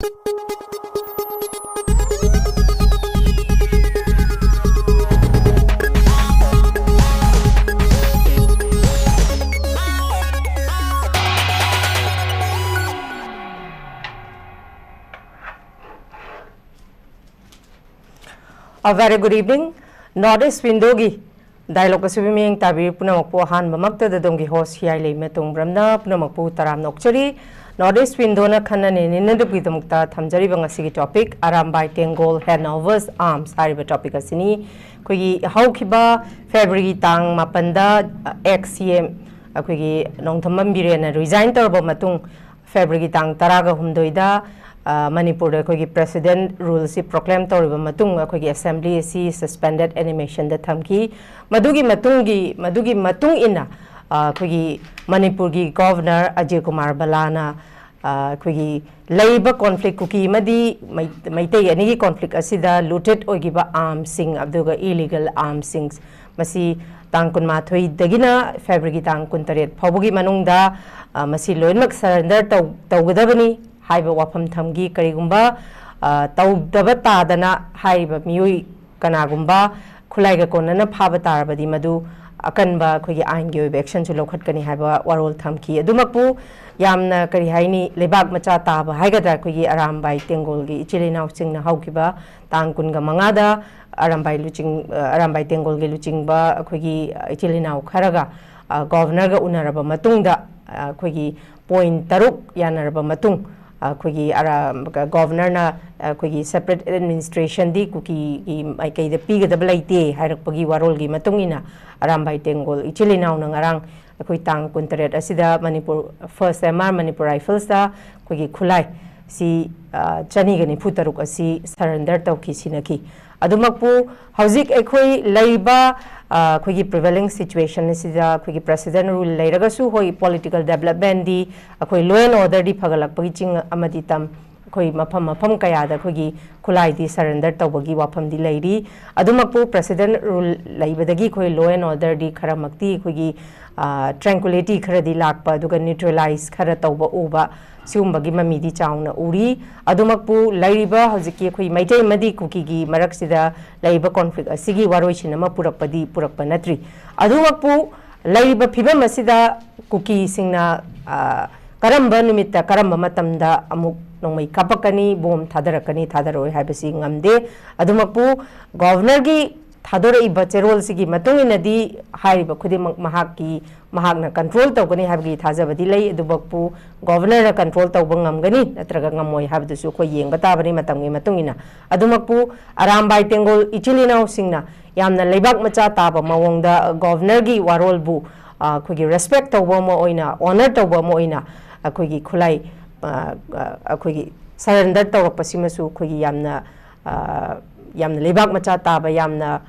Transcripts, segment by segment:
A very good evening. Northeast window gi dialogue asubiming tabi punamakpo han mamakta da dongi host HEEYAI LEIMA tungbramna punamakpo taram nokchari Northeast window na khana ne ninadupgi damukta thamjari bangasigi topic Arambai Tenggol Handovers arms hariba topic asini kogi haukiba February tang mapanda ex-CM kogi nongthamam biren resign torba matung February tang taraga humdoida Manipur the President rules proclaim to Assembly suspended animation the Thamki Madugi Matung ina Manipur Governor HEEYAI Balana labor conflict kuki madi maitay any conflict asida looted ogiba arms sing abduga illegal arms sings masi tangkun mathoy dagina February tangkun taret phabugi manungda masi loinmak surrender tawgadabani haiba wafam thamgi karigumba tawdaba tadana haiba miyoi kanagumba khulaiga konana phaba tarabadi madu akanba khogi aingi oiba action chu lokhatkani haiba warol thamki adumakpu yamna kari haini lebak macha taba haigadra khogi Arambai Tenggol gi ichilinaw singna haukiba tangkunga mangada Arambai Tenggol gi luchingba khogi ichilinaw kharaga governor ga unaraba matungda khogi point taruk yanaraba matung governor na separate administration di mai kai da piga da blaite hairakpagi warol gi matungina Arambai Tenggol ichilinaw na ngarang tang kuntaret asida Manipur first MR Manipur Rifles da khulai si chani gani futaruk asi surrender tawki sinaki adumakpu hauzik leiba prevailing situation asida president rule leiragasu hoi political development di law and order di phagalakpagi ching amadi tam mafam kaya da khulai di surrender tawbagi wafam di leiri adumakpu president rule leibadagi law and order di kharamakti tranquility khara di lakpa aduga neutralize khara tawba uba siumbagi mamidi chauna uri adumakpu lairiba hojiki maitai madi gi maraksida laiba conflict asigi waroichinama purakpa natri adumakpu laiba phibam asida singna karamba numitta karamba matamda amuk nongmai kapakani bom thadarakani thadaroi haibasi ngamde adumakpu governor gi thadora iba cherol sigi matunginadi haiba khudimak mahakna control tawgani habgi thajabadi lei adubakpu governor na control tawba ngamgani natraga ngamoi habdusu khoi yengba tabani matamgi matungina adumakpu Arambai Tenggol ichilinaw singna yamna leibak macha taba mawongda governor gi warol bu respect tawba mo oina honor tawba mo oina khulai surrender tawrapasimasu yamna leibak macha taba yamna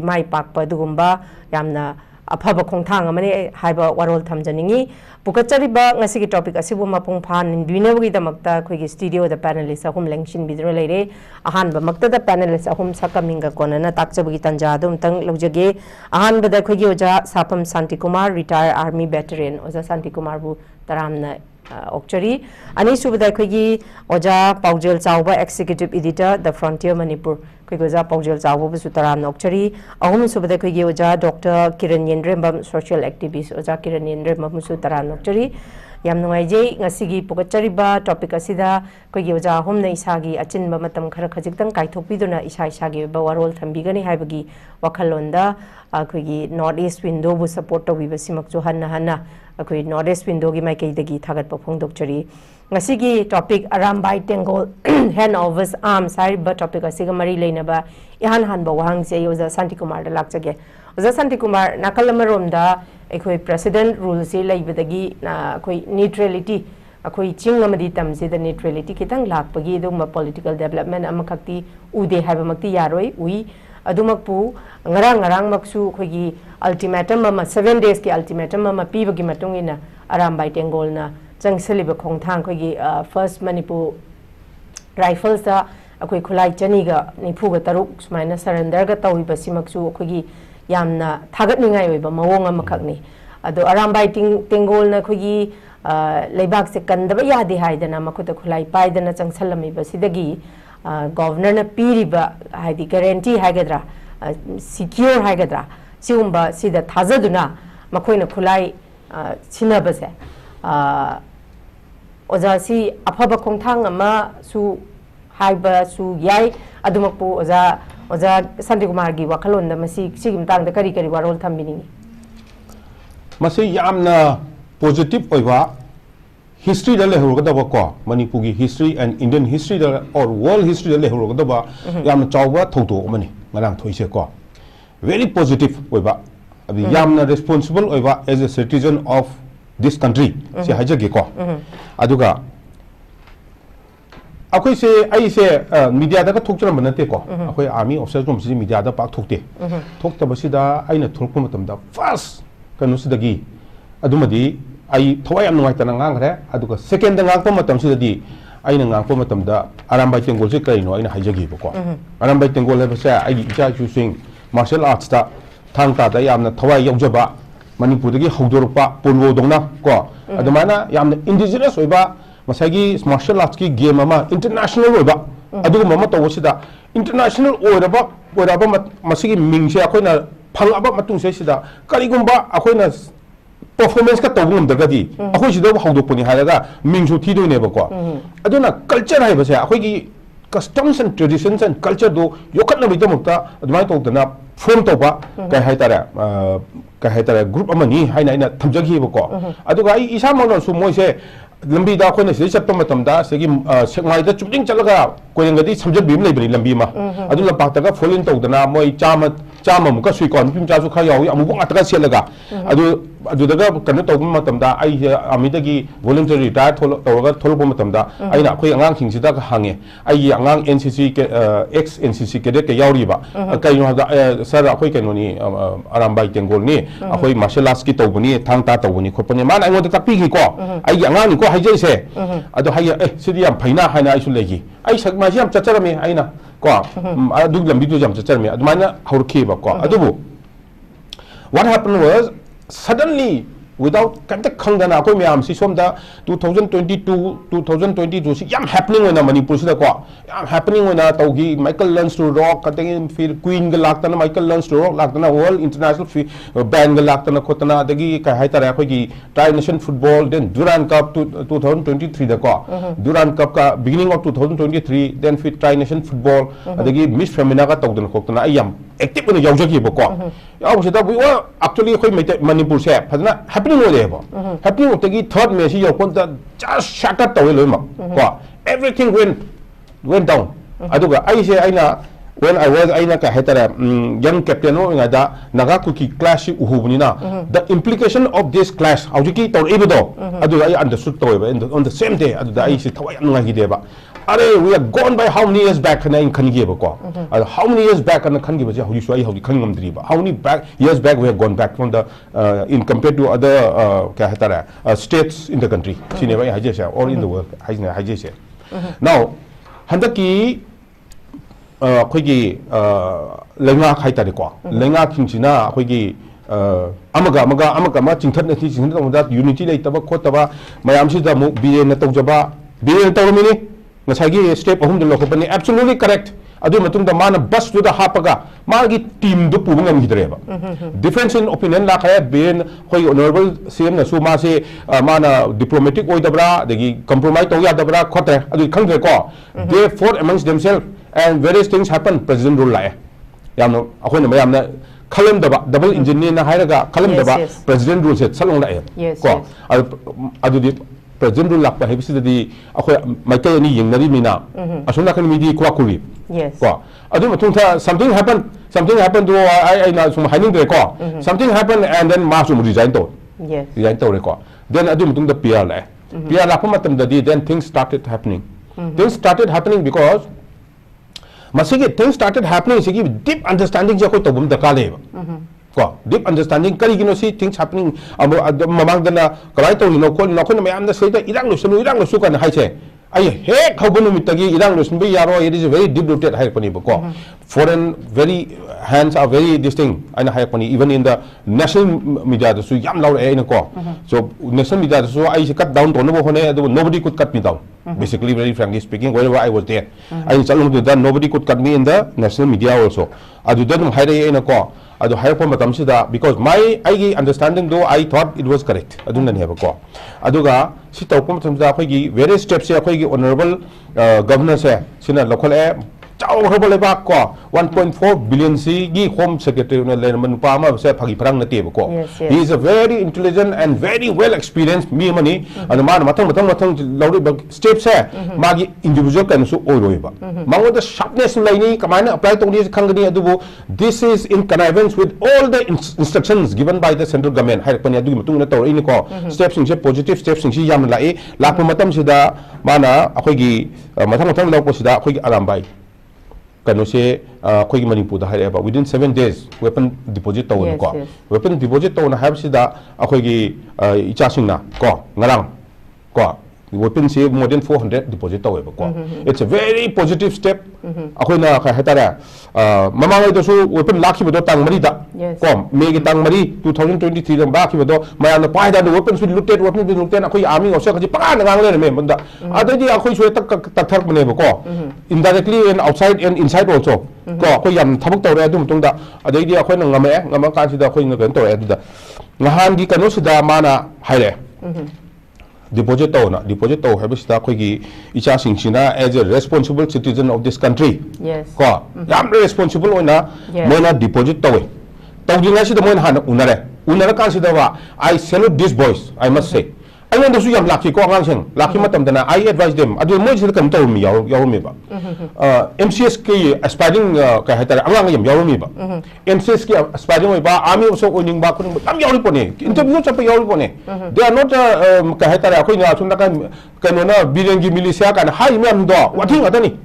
mai pakpa dugumba yamna afaba khongthang amani haiba warol thamjaningi pukachariba ngasigi topic asibu mapung phan duinawgi damakta studio da panelist ahum lengshin bidro leire ahanba makta da panelist ahum sakaminga konana takchabagi tanja dum tang lojage ahanba da oja SAPAM SANTIKUMAR retired army veteran oja SANTIKUMAR bu taramna Okchari ani subada oja PAOJEL CHAOBA executive editor the Frontier Manipur oja PAOJEL CHAOBA bu sutaram Okchari ahum subada oja Dr. KIRAN YENDREMBAM social activist oja KIRAN YENDREMBAM bu sutaram Okchari yam nungaije ngasigi pukachariba topic asida oja ahum na isagi achinba matam khara khajiktang kaithokpiduna isagi ba warol thambigani haibagi wakhalonda Northeast window bu support tawibasimakchu hanna Northeast window gi maikei dagi thagat pafong dokchari ngasigi topic Arambai Tenggol Handovers arms hariba topic asiga mari leinaba ihan hanba wahang se oja SANTIKUMAR da lakchage oja SANTIKUMAR nakalamaromda president rule se leibadagi neutrality ching amadi tamse the neutrality kitang lakpagi dum political development amakakti ude haibamakti yaroi ui adumakpu ngarang maksu ultimatum ama 7 days ki ultimatum ama pibagi matungina Arambai Tenggol na changseliba khongthang first Manipur Rifles da khulai chani ga nifuga taruk sumaina surrender ga tawiba simaksu yamna thagatningai oiba mawong amakhakni ado Arambai Tenggol na लेबाक से कंदब यादे हाइदना मखुद खुलाई पाइदना चंगसलमी बसिदगी governor न पीरिबा हाइदि guarantee हाइगद्रा secure हाइगद्रा सिगुम्बा सिदा थाजदुना मखोइना खुलाई सिनबसे ओजासी अफब खोंथांग अमा सु हाइबा सु याई अदुमकपु ओजा संतिकुमार गी वखलोंदा मसी सिगिम तांगदा करी करी वारोल थम्बिनिंगी मसी यामना पॉजिटिव ओइबा हिस्ट्री दा लेहरगदबा को मणिपुर की हिस्ट्री एंड इंडियन हिस्ट्री दा और वर्ल्ड हिस्ट्री दा लेहरगदबा यामना चावबा थौतो अमनी ngana thoise ko very positive oiba abi yamna responsible oiba as a citizen of this country se hajage ko aduga akoi se ai se media da ka thokchram banate ko akoi army officer rom si media da pak thokte thokta basida aina thorkpa matam da first kanu sidagi adumadi ai thawai am nuai tana ngang re aduga second da ngang pa matam sidadi aina ngang pa matam da Arambai Tenggol se kai no aina hajagi ko Arambai Tenggol le sa ai icha chu sing martial arts ta thang ta da yamna thawai yaujaba Manipur dagi hawdorpa polwo dongna ko adumana yamna indigenous oiba masagi martial arts ki game ama international oiba adu mama tawsida international oiraba masigi mingse akoina phangaba matung se sida karigumba akoina performance ka tawum dagadi akoi sida hawdopuni halaga mingsu thidoi ne ba ko aduna culture hai base akoi gi customs and traditions and culture do yokatna bi damukta adumai tawdana form tawba kai haitara group amani haina ina thamjagi ba ko aduga ai isa mono su moise lambi da khoi na se chatpa matam da segi sekmai da chupding chalaga koyangadi samjat bim lei bari lambi ma adu la pakta ga folin tawdana moi chama muka sui kon pim cha su kha yawi amu bong ataka selaga adu daga kanu tawba matam da ai amidagi voluntary retire tawga tholbo matam da aina khoi angang khingsida ga hange ai angang NCC ex NCC cadet ke yauri ba kai no da sir akhoi kai no ni Arambai Tenggol ni akhoi martial arts ki tawbani thang ta tawbani khopani man ai ngoda takpi gi ko ai angang ni ko haijai se adu haya sidi yam phaina haina ai su legi ai sakma ji yam chacharami aina ko adu lambi du jam chacharami adu mana haurki ba ko adubu what happened was suddenly without kanta khangdana akoi myam si somda 2022 si yam happening when Manipur sida ko yam happening when tawgi Michael learns to rock kateng fir Queen ga laktana Michael learns to rock laktana world international band ga laktana khotana dagi ka haitara akoi gi tri nation football then Durand Cup 2023 da ko Durand Cup ka beginning of 2023 then fit tri nation football dagi Miss Femina ga tawdana khotana ayam active ne yaujagi ba ko yaw sida we were actually khoi Manipur se phadna happening ho leba happening otagi third match yo konta just shut up tawel loima ko everything went down aduga ai se aina when I was aina ka hetara young captain no ngada naga kuki clash uhubunina the implication of this clash aujiki taw ebedo aduga I understood taweba on the same day aduga ai se thawai anga gi deba are we are gone by how many years back na in khangi ba ko how many years back na khangi ba je hoji swai hoji khangam dri ba how many years back we have gone back from the in compared to other ka hetara states in the country sine ba haje se or in the world haje se now handaki khoi gi lenga khai tare ko lenga khingchina khoi gi amaga ma chingthat na thi chingthat da unity lei taba khotaba mayam si da mu biren na tawjaba biren tawmini ngasagi step ahum de lokopani absolutely correct adu matung da mana bus to the hapaga magi team do pu ngam hidreba difference in opinion la khaya ben khoi honorable CM na su ma se mana diplomatic oi dabra degi compromise to ya dabra khotre adu khangre ko they fought amongst themselves and various things happen president rule la yamno akhoi na mayam na khalam daba double engineer na hairaga khalam daba president rule se salong la ko adu di president rule lakpa hebisidi akhoi Michael ni yingnari mina asona kan midi kwa kuri ko adu matung tha something happened to I na sum hiding de ko something happened and then ma sum resign to re ko then adu matung da PR la la pamatam da then things started happening because masigi things started happening sigi deep understanding je ko tobum da ka le ko deep understanding kari gino si things happening mamang dana kalai to no ko mayam da sei da irang lo su kan hai che Hey, Kabunumiti, Iran Lusin Yaro, it is a very deep rooted Hypani. Foreign very hands are very distinct and Hypani, even in the national media, so Yam Law in a core. So national media, so I cut down to nobody could cut me down. Basically, very frankly speaking, wherever I was there. I told that nobody could cut me in the national media also. I do not hide in a core. I do hire from Matamsida because my understanding though I thought it was correct. I don't have a call. Aduga, sit up various steps honorable governor say, Sina local air. 1.4 billion C Home Secretary Manipur said Pagiprang Natebo. He is a very intelligent and very well experienced me money and the man Matang steps here. Magi individual can so Oroiba. Mango the sharpness Lani command apply to this Kangani Adubo. This is in connivance with all the instructions given by the central government. Steps in positive steps in Yamlai, Lapamatam Sida, Mana, Akogi, Matamatan Loposida, Akogi Arambai. Can say Manipur the within 7 days weapon deposit weapon deposit on have sida Akogi Ichasina ko Narang ko weapon save more than 400 deposit it's a very positive step Akoina Hatara Mama dosu weapon lucky with Tang Marida com make it Tang Mari 2023 and back with my on the point that the weapons will look at weapons will look at Akoi army or Secretary Pan and other day Akoi Tatak Manebo indirectly and outside and inside also. Ko Yam Tabuk Tunda, a day Akon Namaka the Queen of Vento. Nahandi Kanosida Mana Hire. Deposit owner, Habista Kogi, Ichasing China as a responsible citizen of this country. Yes. Ko, Yam responsible owner, Mona deposit away. Tawinasi the Mon Unare, Unara consider I salute these boys, I must say. I want to see them lucky, lucky matam. Then I advise them. I do most of the control me, Yarumiba. MCSK aspiring Kahata, Yarumiba. MCSK aspiring Army also owning Bakun, I'm Yarupone, interviews of Yarupone. They are not Kahata, Sunaka, Canona, biren militia, and high man door. What thing, Adani?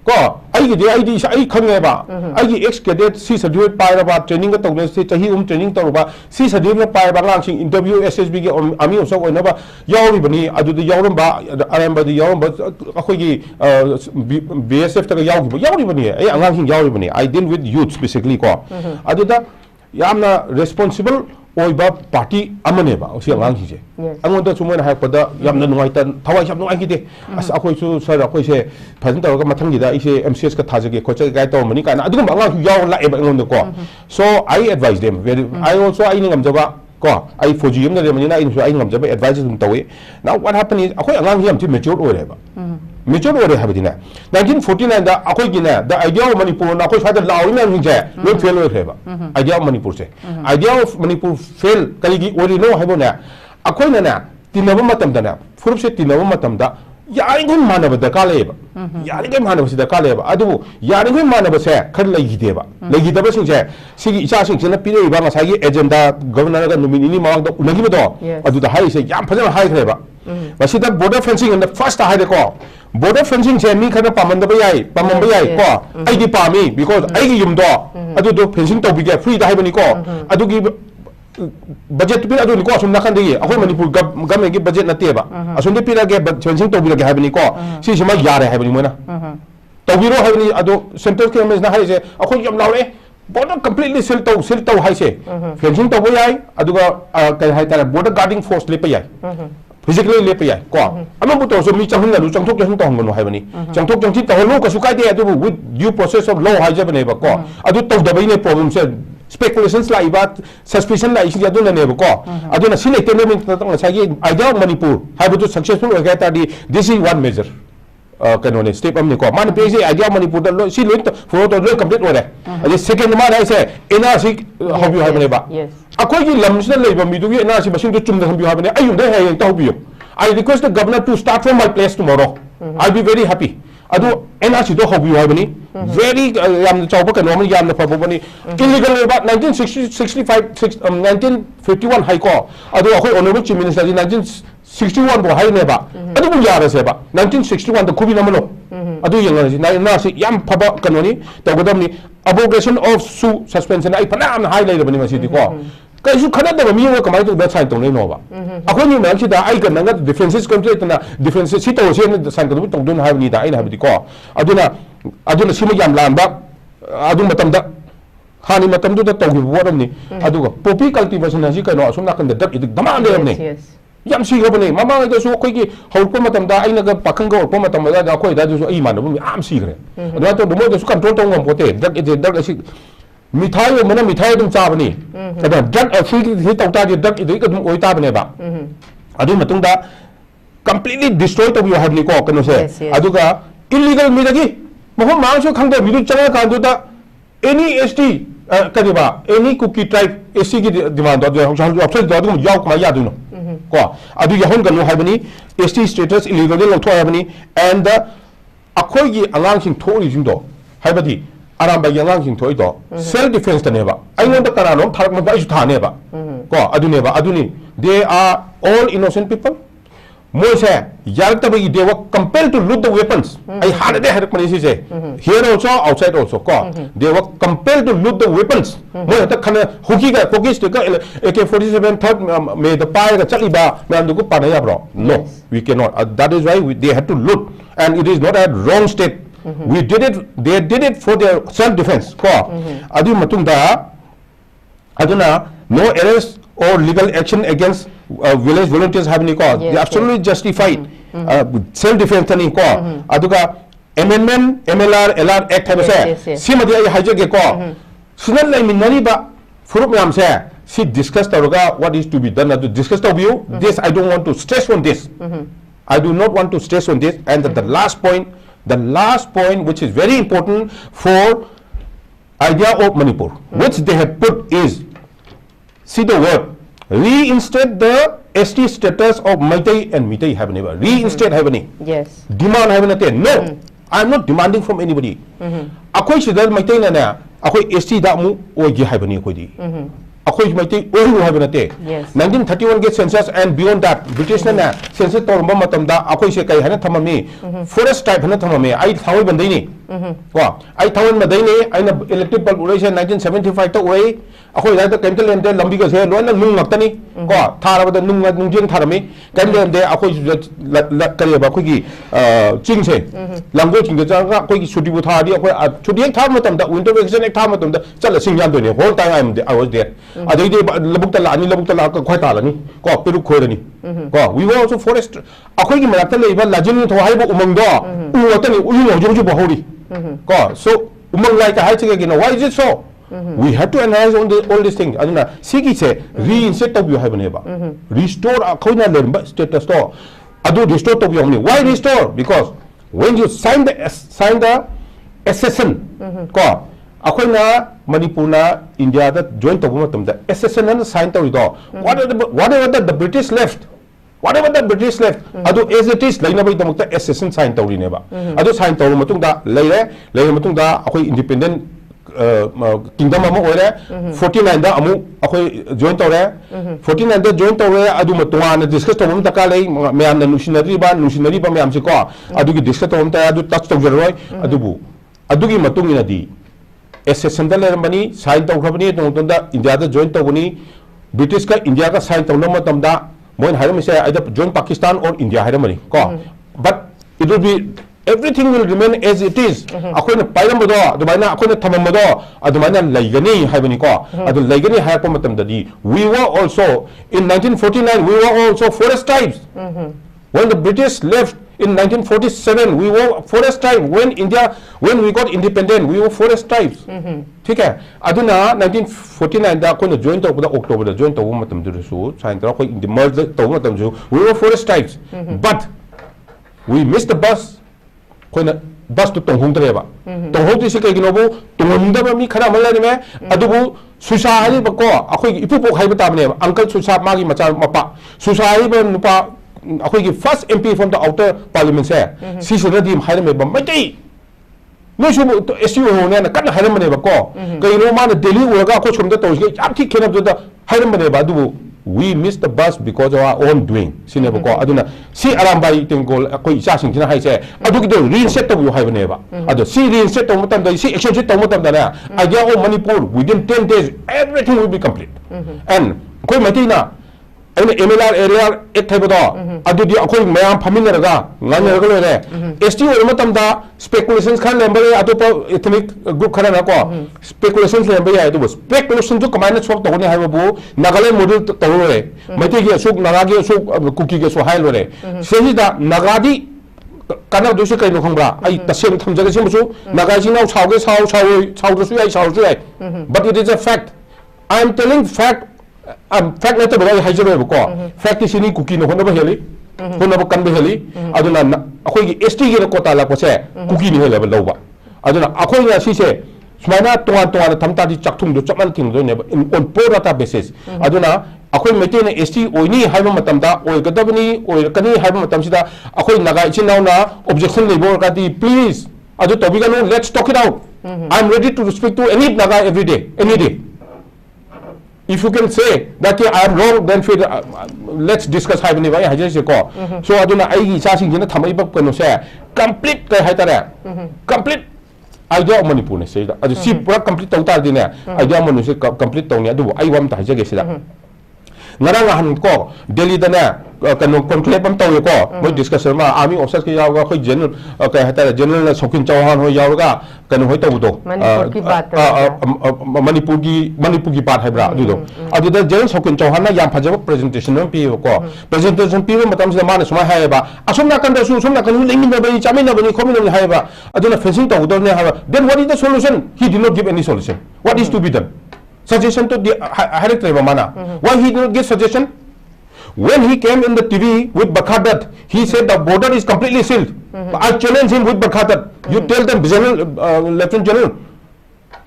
Go, I get the idea, I come never. I get ex cadet, sees a duet pyre about training at the training Toruba, sees a different pyre launching interview SSB or Army also whenever. Yauribani, I do the Yaramba, Arambai the Yaramba, BSF Yauribani, I deal with youth basically. I do that Yamna responsible or party Amaneba, or Siangi. I want to have the Yamna White, how I have no idea. As Akoisu said, Akoise, President Matangida, is a MCS Katazaki, Kocha Gaito Monica, and I don't know Yaur on the call. So I advise them. I also I am Java. I for you advises them away. Now what happened is I mature or mature or have it in 1949 the idea of Manipur now the law don't fail with idea of Manipur say idea of Manipur fail Kaligi or you know Habona Akoina Tinavamatam Dana Furse Tinavamatam Yaring Manava the Kaleba Yaring Manava the Kaleba Adu Yaring Manava say Kalagideva Legitaba Sinja Sigi Chasing in a period of agenda governor Numini Mark the Unagido or the high say Yam high labor. But see the border fencing in the first high call. Border fencing say me kind of Pamandabai, call. I depart me because I give him door. I do fencing to be get free the Hibani call. I do give budget to be able to go from Nakandi, a woman who government give budget Nateva. As soon as people get fencing to be like having call. See, she might yard having winner. We don't have any other central cameras now. I say, I call you now. Border completely silto high say. Fencing to Boyai, Aduga border guarding force Lepayai. Physically Lepayai. I'm not also me Changa, Changtok Janton, have any. Changtok Jantita, Loka with due process of law hijabaneva. I do talk the problem said. Speculations like that, suspicion like I don't never call. I don't see a tenement idea of Manipur. How to successful this is one measure. Can step on the call. Manipur idea of Manipur, she looked for the complete order. The second man I say, NRC, hope you have a neighbor. Yes. According to Lamson labor, me do NRC machine to chum the you have an I request the governor to start from my place tomorrow. I'll be very happy. I do NRC do hope you have any very CHAOBA can normally yam the Paboni illegal about 1951 High Court. I do a honorable Chief Minister in 1961 for High Neba. I do Yara Seba 1961 the Kubi Namano. I do NRC Yam Paba Canoni, the Godamni abrogation of suspension. I Panam highlighted the City Court. Kaisu kana da mi wa kamai to da sign to ne no ba akwai ni ma da ai kan nga differences complete na differences si to se sign ko to don ha ni da ai na bi ko aduna sima yam lam ba adu matam da hani matam du da to gi bo ni adu ko poppy cultivation ha si kai no asum na kan da dak idik dama de ne yam si ga bane mama da so koi gi haul ko matam da ai na ga pakang ga ko matam da koi da so ai ma na bu am si gre da to mo da su control to ngam pote dak si Mithai mana mithai dum cha bani ada drug free hi tawta di drug idui ka dum oi ta bane ba adu matung da completely destroy to you have ni ko kanu se adu ga illegal mi dagi mohon ma so khang da mi du changa kan du da any ST kani ba any cookie tribe SC ki demand do option do dum yaw ma ya du no ko adu ya hon kanu ha bani ST status illegal de lo thwa bani and the akhoi gi alang sing thori jing do ha badi Arambai yang sing thoi do self defense ta ne ba ai ngon da tara no tharak ma ai su tha ne ba ko adu ne ba adu ni they are all innocent people mo se yar ta ba they were compelled to loot the weapons ai had they had police say here also outside also ko they were compelled to loot the weapons mo ta khana hoki ga hoki stick AK-47 third me the pai ga chali ba me andu ko pa na ya bro no we cannot that is why they had to loot and it is not a wrong step we did it they did it for their self defense ko adu matung da aduna no arrest or legal action against village volunteers have ni ko they absolutely justified self defense ni ko aduga amendment MLR LR act have say simadi ai hajage ko sunal lai minani ba furup yam say si discuss taroga what is to be done to discuss to you this I don't want to stress on this I do not want to stress on this and the last point which is very important for idea of Manipur which they have put is see the word reinstate the ST status of Maitai and Mitai have never reinstate have any yes demand have not no I am not demanding from anybody akoi sidal Maitai na na akoi ST da mu ogi have any akoi di akoi Maitai ogi have not 1931 get census and beyond that British na census torba matam da akoi se kai hana thamami forest type hana thamami ai thawai bandai ni wa ai thawai madai ni aina electric population 1975 ta oi akoi da chemical land de lambi ga se loina nung ngakta ni ko thara ba nung nung jing tharami chemical land de akoi kare ba khoi gi ching se langgo ching ga ga khoi gi chuti bu thari akoi chuti ek thar matam da winter vacation ek thar matam da chala sing yan do ni whole time I was there adai de labuk ta la ni labuk ta la ka khoi ta la ni ko peru khoi ni ko we were also forest akoi gi marak ta lei ba lajin tho hai bu umang do u ta ni u yo ju ba hori ko so umang lai ka hai che gi no why is it so we have to analyze on all these things aduna sigi se reinstate to you have neba restore akhoina lemba status to adu restore to you only why restore because when you sign the accession ko akhoina Manipur na India da join to matam da accession and sign to do whatever the British left adu as it is laina bai damukta accession sign to ri neba adu sign to matung da leire matung da akhoi independent kingdom amu ore 49 da amu akhoi join tore 49 da join tore adu matwa na discuss to mum taka lei myam na nusinari ba myam se ko adu gi discuss to mum ta adu touch to jeroi adu bu adu gi matung ina di accession da le bani sign to khabani to da India da join to bani British ka India ka sign to no matam da moin haram se either join Pakistan or India haram bani ko but it will be everything will remain as it is akoina pairam bodo adumaina akoina thamam bodo adumaina laigani haibani ko adu laigani hayapa matam dadi we were also in 1949 we were also forest tribes when the British left in 1947 we were forest tribe when we got independent we were forest tribes ठीक है aduna 1949 da akoina join to da October da join to matam du su sign tra koi merge to matam ju we were forest tribes but we missed the bus koina bus to tong hung tre ba tong hung ti se kai gino bu tong hung da mi khara mal ni me adu bu susa hari ba ko akoi ipu pok hai ba ta ne uncle susa ma gi macha mapa susa hari ba nupa akoi gi first MP from the outer parliament se si se di hai me ba mai tai no su SU ho ne na kan hai me ba ko kai no ma na Delhi ura ga ko chum da to gi ap thi khenap da hai me ba du we missed the bus because of our own doing sine ba ko aduna si Arambai Tenggol koi cha sing thina hai se adu ki do reset to hai bane ba adu si reset to matam da si action to matam da na idea of Manipur within 10 days everything will be complete and koi mati na MLR area एक थे बता अदुदी अखोई मयाम फमिंग रगा गाने रगलो रे ST और मतम दा speculations Khan लेंबरे अतो पर ethnic group खाना ना को speculations लेंबरे आये तो बस speculation जो कमाने स्वप्न तो होने हैं वो नागालैंड मॉडल तो हो रहे मते की अशोक नागागी अशोक कुकी के सुहाइल हो रहे सेही दा नागादी काना दोषे कहीं लोग हंगरा आई तस्वीर थम जगह से मुझे नागाजी ना उछाओगे छाओ तो सुई but it is a fact I am telling fact fact not about high zero ko fact is ni cookie no hono ba heli hono ba kan ba heli aduna akhoi gi ST gi ko ta la ko se cookie ni heli ba lo ba aduna akhoi ga si se smaina tuan thamta di chakthung do chapman thing do ne on pro data basis aduna akhoi mete ne ST oini haiba matam da oi gadabni oi kani haiba matam sida akhoi naga ichinau na objection labor ka di please adu topic no let's talk it out I am ready to speak to any naga every day any day. If you can say that I am wrong, then let's discuss how many ways I ko. So aduna ai gi cha sing jina thamai ba kono se complete kai hai tare complete idea of Manipur ne se da adu si pura complete tau tar dine idea monu se complete tau ne adu ai wam ta jage se da ngarang han ko Delhi da na kanu conclave am tau ko moi discussion ma army officers ki yaw ga khoi general kai hai tare general na Sokin Chauhan ho yaw ga kanu hoi tau do Manipur ki baat Manipur ki baat hai bra adu do adu da general Sokin Chauhan na yam phajaba presentation no pi ko presentation pi matam se ma na suma hai ba asum na kan da sum na kan lemin na ba ni chamin na ba ni khomin na hai ba adu na fencing tau do ne ha then what is the solution he did not give any solution what is to be done suggestion to the director mana why he did not give suggestion when he came in the TV with Bakhadat he said the border is completely sealed I challenge him with Bakhadat you tell them general lieutenant general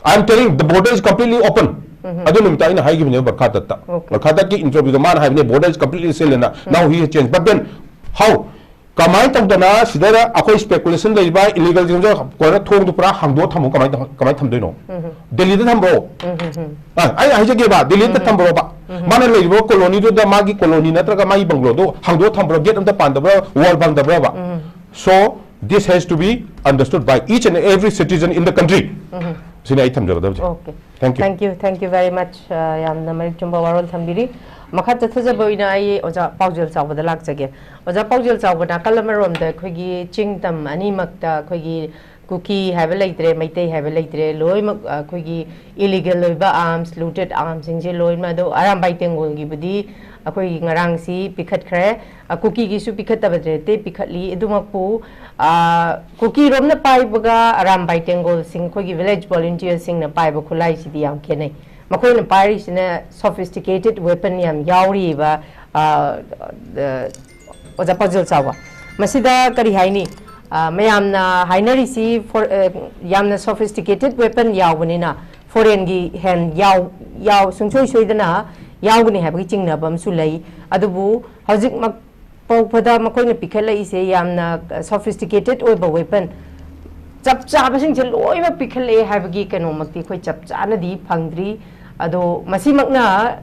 I am telling the border is completely open adu nimta ina hai gi ne Bakhadat ta Bakhadat ki interview the man have ne border is completely sealed now he has changed but then how kamai tong dana sidara akoi speculation lai ba illegal jing jo ko na thong du pura hangdo thamu kamai tham doi no Delhi da thambro ai je ge ba Delhi da thambro ba mana lai bo colony do da magi colony natra ka mai banglo do hangdo thambro gate am da pan da wall bang da ba so this has to be understood by each and every citizen in the country sina ai tham ja okay thank you very much yam na mai chumba warol thambiri makha tathaja boina ai oja paujel chawba da lak jage oja paujel chawba na kalamarom da khogi chingtam ani makta khogi kuki have laitre maitei have laitre loi mak khogi illegal loiba arms looted arms sing je loi ma do Arambai Tenggol gi budi akoi ngarang si pikhat khre kuki gi su pikhat tabatre te pikhatli edumak pu kuki rom na pai baga Arambai Tenggol sing khogi village volunteers sing na pai ba khulai si di yam khenai makoi na pai si na sophisticated weapon yam yauri ba oja paujel chawa masida kari haini mayamna hainari si for yamna sophisticated weapon yawbani na foreign gi hand yaw sungchoi soidana yawgni habgi chingna bam su lei adubu hojik mak pawphada makoi na pikhala ise yamna sophisticated oiba weapon chap chaba sing je loi ma pikhale habgi kano makti khoi chap chana di phangdri ado masi makna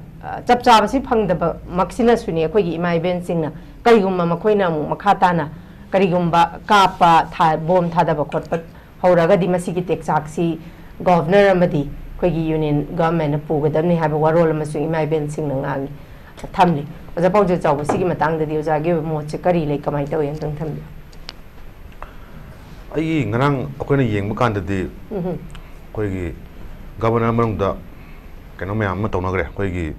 chap chaba si phangdaba maksina suni khoi gi imai ben singna kaigumma makoi na mu makhata na karigumba kapa tha bom thadaba khotpa hauraga di masi ki teksaksi governor amadi khogi union government na pugadamni haba warol amasung imai ben sing nangangi thamli oja paujel chawba sigi matang da di oja ge mo che kari lei kamai taw yan tang thamli ai ngarang akoina yeng kan da di khogi governor marung da kano me am taw na gre khogi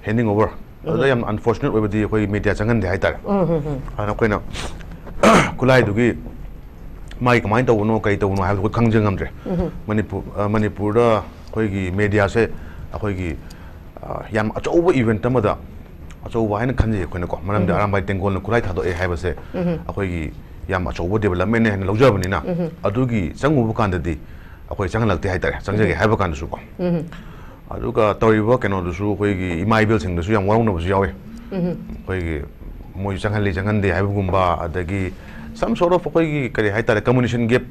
handing over oda yam unfortunate we di khoi media changan de haitar ana koina kulai dugi mai kamai taw no kai taw no ha ko khangjeng amre manipur da khoigi media se khoigi yam achoba event tamada achoba haina khanje khoina ko manam da Arambai Tenggol na kulai thado e haiba se khoigi yam achoba development ne hena lojabani na adugi changu kan da di khoi changal lakte haitare changjage haiba kan su ko aduga toriba keno du su khoigi imai bil sing du su yam warong na bu yawe khoigi moi changal changan de haiba gumba adagi some sort of khoigi kare haitare communication gap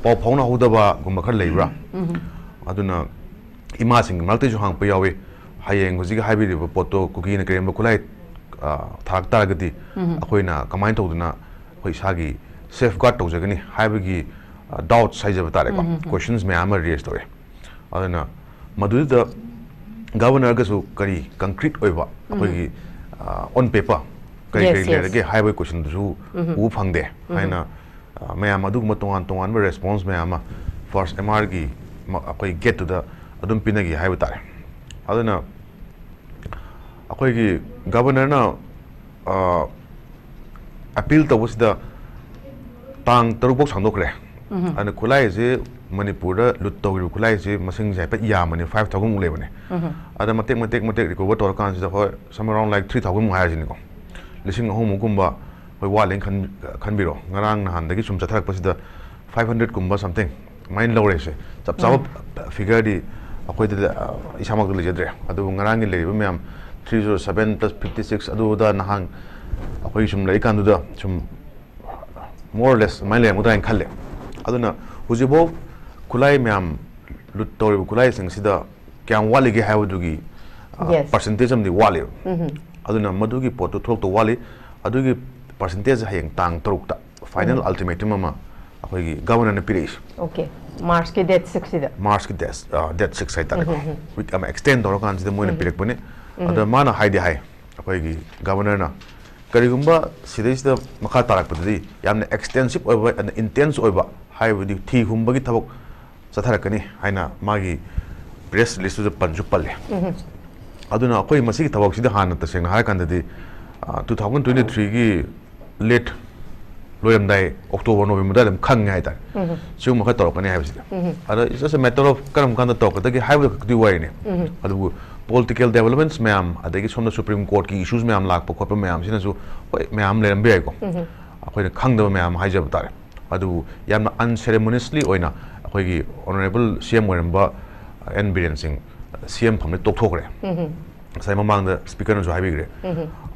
paw phawna hodaba gumba khar leibra aduna ima sing malte ju hang pa yawe hayeng hojik haibiriba poto kuki na krem kulai thak taragati akoina kamai tawduna khoi sagi safeguard tawjagani haibigi doubts haijaba tare ko questions me ama raise tore adana madu da governor ga su kari concrete oiba akoigi on paper kari kari lerage haibai question du u phangde haina mayam adu matongan tongan ba response mayama first MR gi akoi get to the adum pinagi haiba tare adana akoigi governor na appeal tawsida tang tarubok sangdokre ana khulai je manipur lut tawri khulai je masing jai pa yamani 5000 lebane ada matek recover tor kan je ho some around like 3000 ha jini ko lising hom gumba hoi waleng khan biro ngarang na han dagi sum chatharak pasida 500 gumba something mine lowre se chap chap figure di akoi da isamak le jedre adu ngarang gi le myam 307 plus 56 adu da nahang akoi sum lai kan da sum more or less mine le mudain khalle aduna hujibo kulai myam lut tori kulai sing sida kyam wali gi hawdugi percentage am di wali aduna madugi potu thok to wali adugi percentage hayeng tang toruk ta final ultimatum ama akoi governor na pirish okay March ke date 6 sida March ke date 6 sai ta ko with am extend dor kan sida moina pirak bane ada mana haide hai akoi governor na karigumba sidai makha tarak padi yamna extensive oiba and intense oiba hai widi thi humba gi thabok satharakani haina magi press release ju panju palle aduna akoi masigi thabok sida hana ta seng ha kan dadi 2023 gi late loyamdai October November dam khang ngai ta chung makha tor kani haibsi ada it's just a matter of karam kan da tok ta gi haibu di wai ne adu political developments ma'am adagi somna Supreme Court ki issues ma'am lak pakot ma'am sina su ma'am le rambe ko akoi khang da ma'am haijab tare adu yamna unceremoniously oina akoi gi honorable CM Waramba N Biren Singh CM phamne tok thokre sai mamang da speaker no haibi gre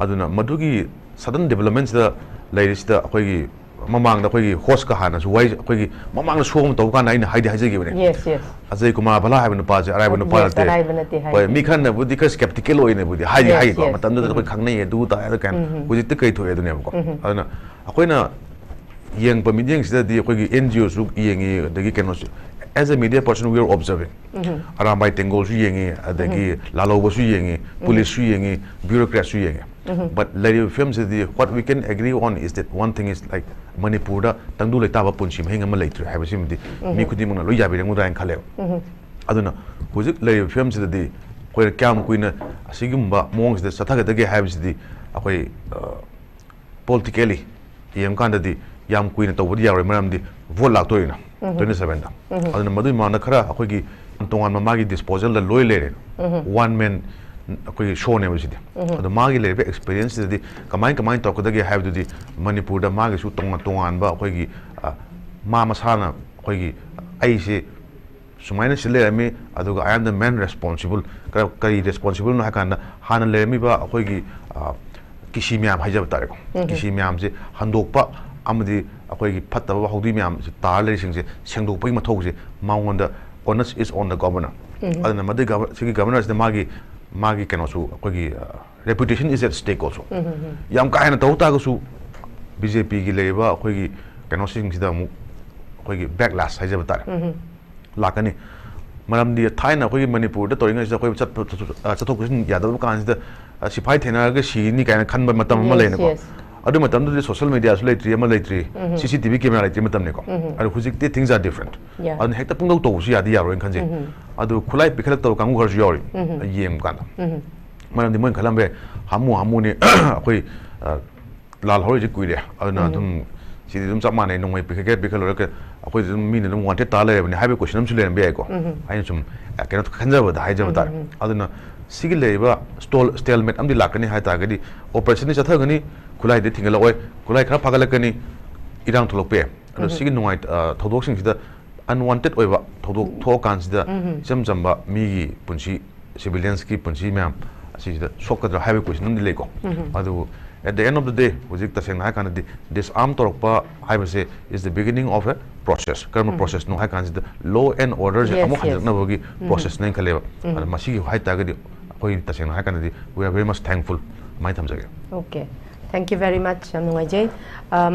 aduna madugi sudden developments da ladies da akoi gi mamang da akoi gi host ka hana su wai akoi gi mamang da showm to kan aina haide haije gi bane yes Ajay Kumar bala haibna pa je araibna pa te oi mi khan na budi ka skeptical oine budi hai ko matam da koi khang nei du ta kan budi te kai thoe du ne ko ana akoi na yeng pa meeting sida di akoi gi NGO su yengi dagi keno as a media person we are observing Arambai Tenggol su yengi adagi lalo su yengi police su yengi bureaucrats su yengi but lady films the what we can agree on is that one thing is like Manipur da tangdu le ta ba punchim henga ma leitre ha basim di mi khudi mona lo yabi rengu rain khale aduna hujik lady films the koi kyam kuina asigumba mongs the sathaga dage ha bisi akoi politically yem kan di yam kuina to bodi yawre maram di vote lak toina 27 da aduna madu ma na khara akoi gi tongan ma gi disposal da loi lere one man akoi show ne bisi adu ma gi lebe experience di kamai to ko dage have di Manipur da ma gi su tongan ba akoi gi ma masana akoi gi ai se sumaina sile ami aduga I am the man responsible kari responsible no hakana hana le mi ba akoi gi kisi myam hajab tare ko kisi myam se handokpa amadi akoi gi phatta ba hodi myam se tar le sing se sengdok pai mathok se maungon da onus is on the governor adana madi governor is the magi keno su akoi gi reputation is at stake also yam ka hena tawta ga su BJP gi leba akoi gi keno sing sida mu akoi gi backlash hajab tare lakani maram di thaina akoi Manipur da toringa sida akoi chathok kusin yadab kan sida sipai thena ga si ni kaina khanba matam ma leina ko adu matam du social media su leitri ma leitri CCTV camera leitri matam ne ko adu hujik te things are different adu hekta pungdo to su yadi yaro en khanje adu khulai pikhalak to kangu ghar su yori yem kan maram di mon khalambe hamu ne akoi lal hori ji kuire adu dum si dum chap mane nongoi pikhalo ke akoi dum mi ne dum wanted ta le ne haibe question su le be ko ai sum kena khanja ba dai jaba tar adu na sigi leba stalemate amdi lakani hai ta gadi operation ni chatha gani khulai de thingala oi khulai khara phagalakani irang tholope adu sigi nongai thodok sing sida unwanted oiba thodok thokan sida jamjamba mi gi punchi civilians ki punchi myam asi sida sokadra haibe question ni le ko adu at the end of the day hujik ta sengna kan di disarm torokpa haibase is the beginning of a process karma process no hai kan the law and order je amu hanjakna bogi process nei khale masi hai ta gadi khoi taseng hai kan di we are very much thankful mai thamjage okay thank you very much amngai jai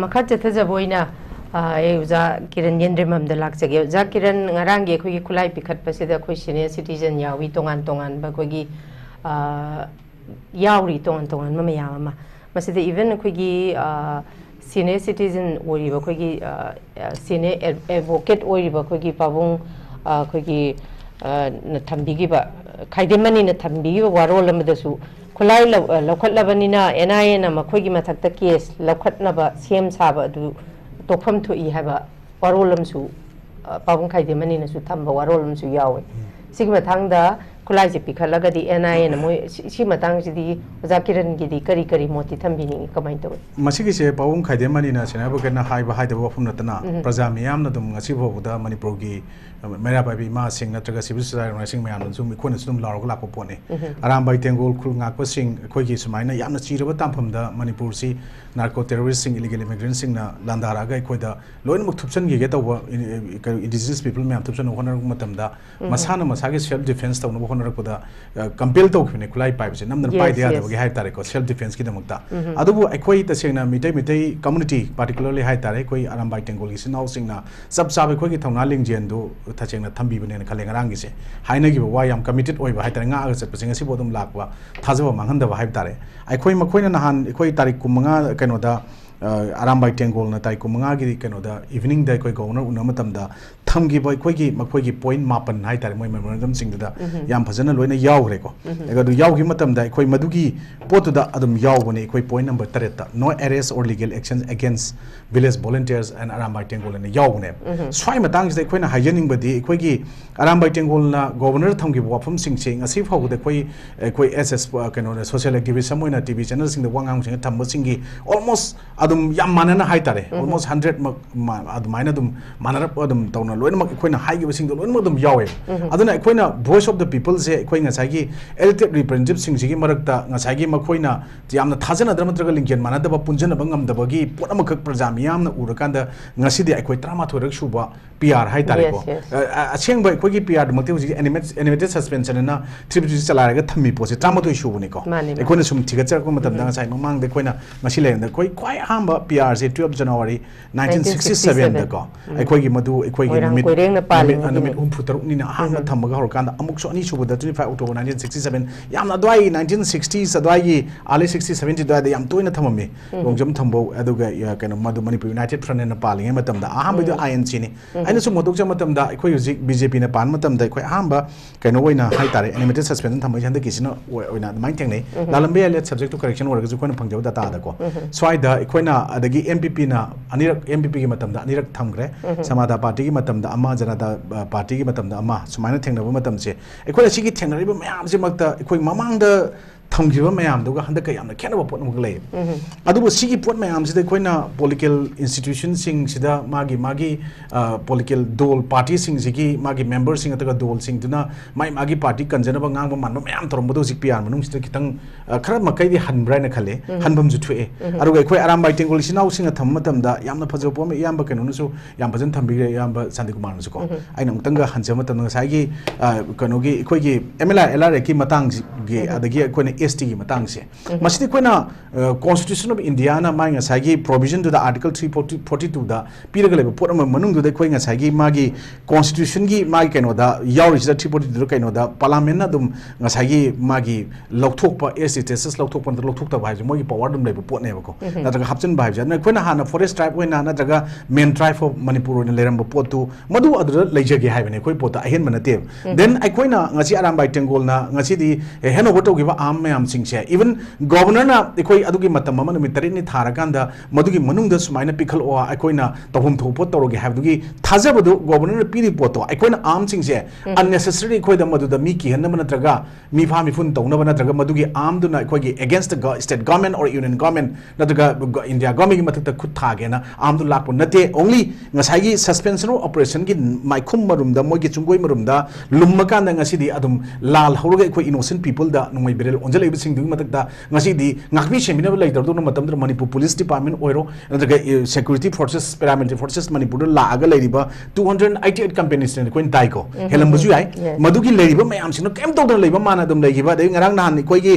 makhat chatha boina uza kiran yendremam da lakjage uza kiran ngarang ge khoi khulai pikhat pasida khoi senior citizen yawi tongan tongan ba khoi gi yauri tongan tongan ma mayam ma masida even khoi gi senior citizen ori ba khoi gi senior advocate ori ba khoi gi pabung khoi gi na thambi gi ba khaide mani na thambi gi warol amadasu khulai lokhat labani na NIA na ma khoi gi mathak ta case lokhat na ba sem saba du tokpham thoi haba warolam su pabung khaide mani na su thamba warolam su yawe sigi mathang da khulai je pikhalaga di NIA na moi si matang ji di zakiran gi di kari kari moti thambi ni kamai to masigi se pabung khaide mani na sena ba kana hai ba hai da wafum natana praja miyam na dum ngasi bo da manipur gi mera ba bi ma sing na traga civil society na sing mayam zum mi khona sum lar ko la ko pone arambai tengol khul ngak pa sing khoi gi sumaina yamna chiraba tampham da manipur si narco terrorist sing illegal immigrant sing na landara ga khoi da loin muk thupsan gi ge taw indigenous people mayam thupsan hona matam da masana masagi self defense taw no hona ko da compel taw khine khulai pai se namna pai dia da gi hai tare ko self defense ki da mukta adubu khoi ta sing na mitai community particularly hai tare khoi arambai tengol gi sinau sing na sab sab khoi gi thongna ling jen do thacheng na thambi bane na khale ngarang gi se haina gi wa yam committed oi ba hai tare nga ga chat pasing si bodum lakwa thajaba manghan da ba hai tare ai khoi ma khoi na han khoi tarik kumanga kano da arambai tengol na tai kumanga gi kano da evening da khoi governor una matam da thamgi boy khoi gi point mapan hai tare moi memorandum sing da yam phajana loina yaw re ko ega du yaw gi matam da khoi madugi pot da adum yaw bane khoi point number 3 ta no arrest or legal actions against village volunteers and arambai tengol na yaw ne swai matang da khoi na hyening badi khoi gi arambai tengol na governor thamgi wafum sing sing asi phau da khoi ss kano social activist samoina tv channel sing da wangang sing tham sing gi almost adum yam manana hai tare almost 100 adumaina dum manarap adum tawna loina mak khoina hai gi sing loina dum yawe aduna khoina voice of the people se khoi nga sai gi elected representative sing gi marakta nga sai gi makhoina yamna thajana dramatraga lingken manada ba punjana bangam da bagi potama khak prajam yamna urakanda ngasi di khoi 13 rak suba PR hai tare ko acheng ba khoi gi PR makte huji animated suspension na tribute chala ga thammi pose 13 subu ni ko khoina sum thiga chak ko matam da sai mamang de khoina ngasi le da khoi kwai hamba PR se 12 January 1967 da ko khoi gi madu khoi gi numit umputar ni na hang thamaga hor kanda amuk so ani subu da 25 October 1967 yamna dwai 1960s adwai gi ali 60 70 dwai da yam toina thamame longjam thambo aduga kano madu manipur united front na paling matam da ahamba du INC ni aina su modok jam matam da khoi huji BJP na pan matam da khoi ahamba kano oina hai tare animated suspension thamai handa kisina oina mai tengnei lalambe let subject to correction orga ju khoi phangjaw da ta da ko swai da khoina adagi MPP na anirak MPP gi matam da anirak thamgre samada party gi matam da ama janata party gi matam da ama sumaina thengnaba matam se khoi sigi thengnariba mayam se makta khoi mamang da thamgiba mayam duga handaka yamna khenaba pot muk lei adubu sigi pot mayam sida khoina political institution sing sida magi political dol party sing sigi magi members sing ataga dol sing duna magi party kanjanaba ngangba manba mayam torombodo sik PR manung sida kitang khara makai di hanbrai na khale hanbam ju thue aruga khoi arambai tengol sinau sing tham matam da yamna phajo pom yamba kanu su yam bhajan thambire yamba santikumar nu ko aina mutanga hanja matam ngai gi kanu gi khoi gi MLA LRA ki matang gi adagi khoi ST gi matang se masidi koina constitution of India na mai nga sagi provision to the article 342 da piraga leba pot ama manung du da khoi nga sagi magi constitution gi magi kaino da yauri da 342 kaino da parliament na dum nga sagi magi lokthok pa ST status lokthok pa lokthok ta bai moi power dum leba pot ne ba ko na daga hapchen bai ja na koina hana forest tribe koina na daga main tribe of manipur ne leram ba pot tu madu adra leijage hai bane koi pot ahen manate then ai koina ngasi arambai tengol na ngasi di heno boto gi ba am me am sing se even governor na ekoi adugi matam ma numit tarin ni tharakanda madugi manung da sumaina pikhal o akoina tawhum thopo torogi habdugi thajabadu governor na piri poto akoina am sing se unnecessary ekoi da madu da mi ki hanna mana traga mi pha mi fun tawna bana traga madugi am du na ekoi gi against the state government or union government na traga India government gi mathak ta khut tha ge na am du lakpo nate only ngasai gi suspension operation gi maikhum marum da moi gi chungoi marum da lumma kan da ngasi di adum lal horoga ekoi innocent people da nungoi berel ꯊꯝꯖꯜꯂꯛꯏꯕ ꯁꯤꯡꯗꯨꯒꯤ ꯃꯊꯛꯇ ꯉꯁꯤꯗꯤ ꯉꯥꯛꯄꯤ ꯁꯦꯟꯕꯤꯅꯕ ꯂꯩꯇꯕꯗꯨꯅ ꯃꯇꯝꯗ Manipur police department ꯑꯣꯏꯔꯣ ꯅꯠꯇ꯭ꯔꯒ security forces paramilitary forces ꯃꯅꯤꯄꯨꯔꯗ ꯂꯥꯛꯑꯒ ꯂꯩꯔꯤꯕ 288 ꯀꯝꯄꯦꯅꯤꯁꯅ ꯑꯩꯈꯣꯏꯅ ꯇꯥꯏꯀꯣ ꯍꯦꯜꯂꯝꯕꯁꯨ ꯌꯥꯏ ꯃꯗꯨꯒꯤ ꯂꯩꯔꯤꯕ ꯃꯌꯥꯝꯁꯤꯡꯅ ꯀꯩꯝ ꯇꯧꯗꯅ ꯂꯩꯕ ꯃꯥꯅ ꯑꯗꯨꯝ ꯂꯩꯈꯤꯕ ꯑꯗꯩ ꯉꯔꯥꯡ ꯅꯍꯥꯟ ꯑꯩꯈꯣꯏꯒꯤ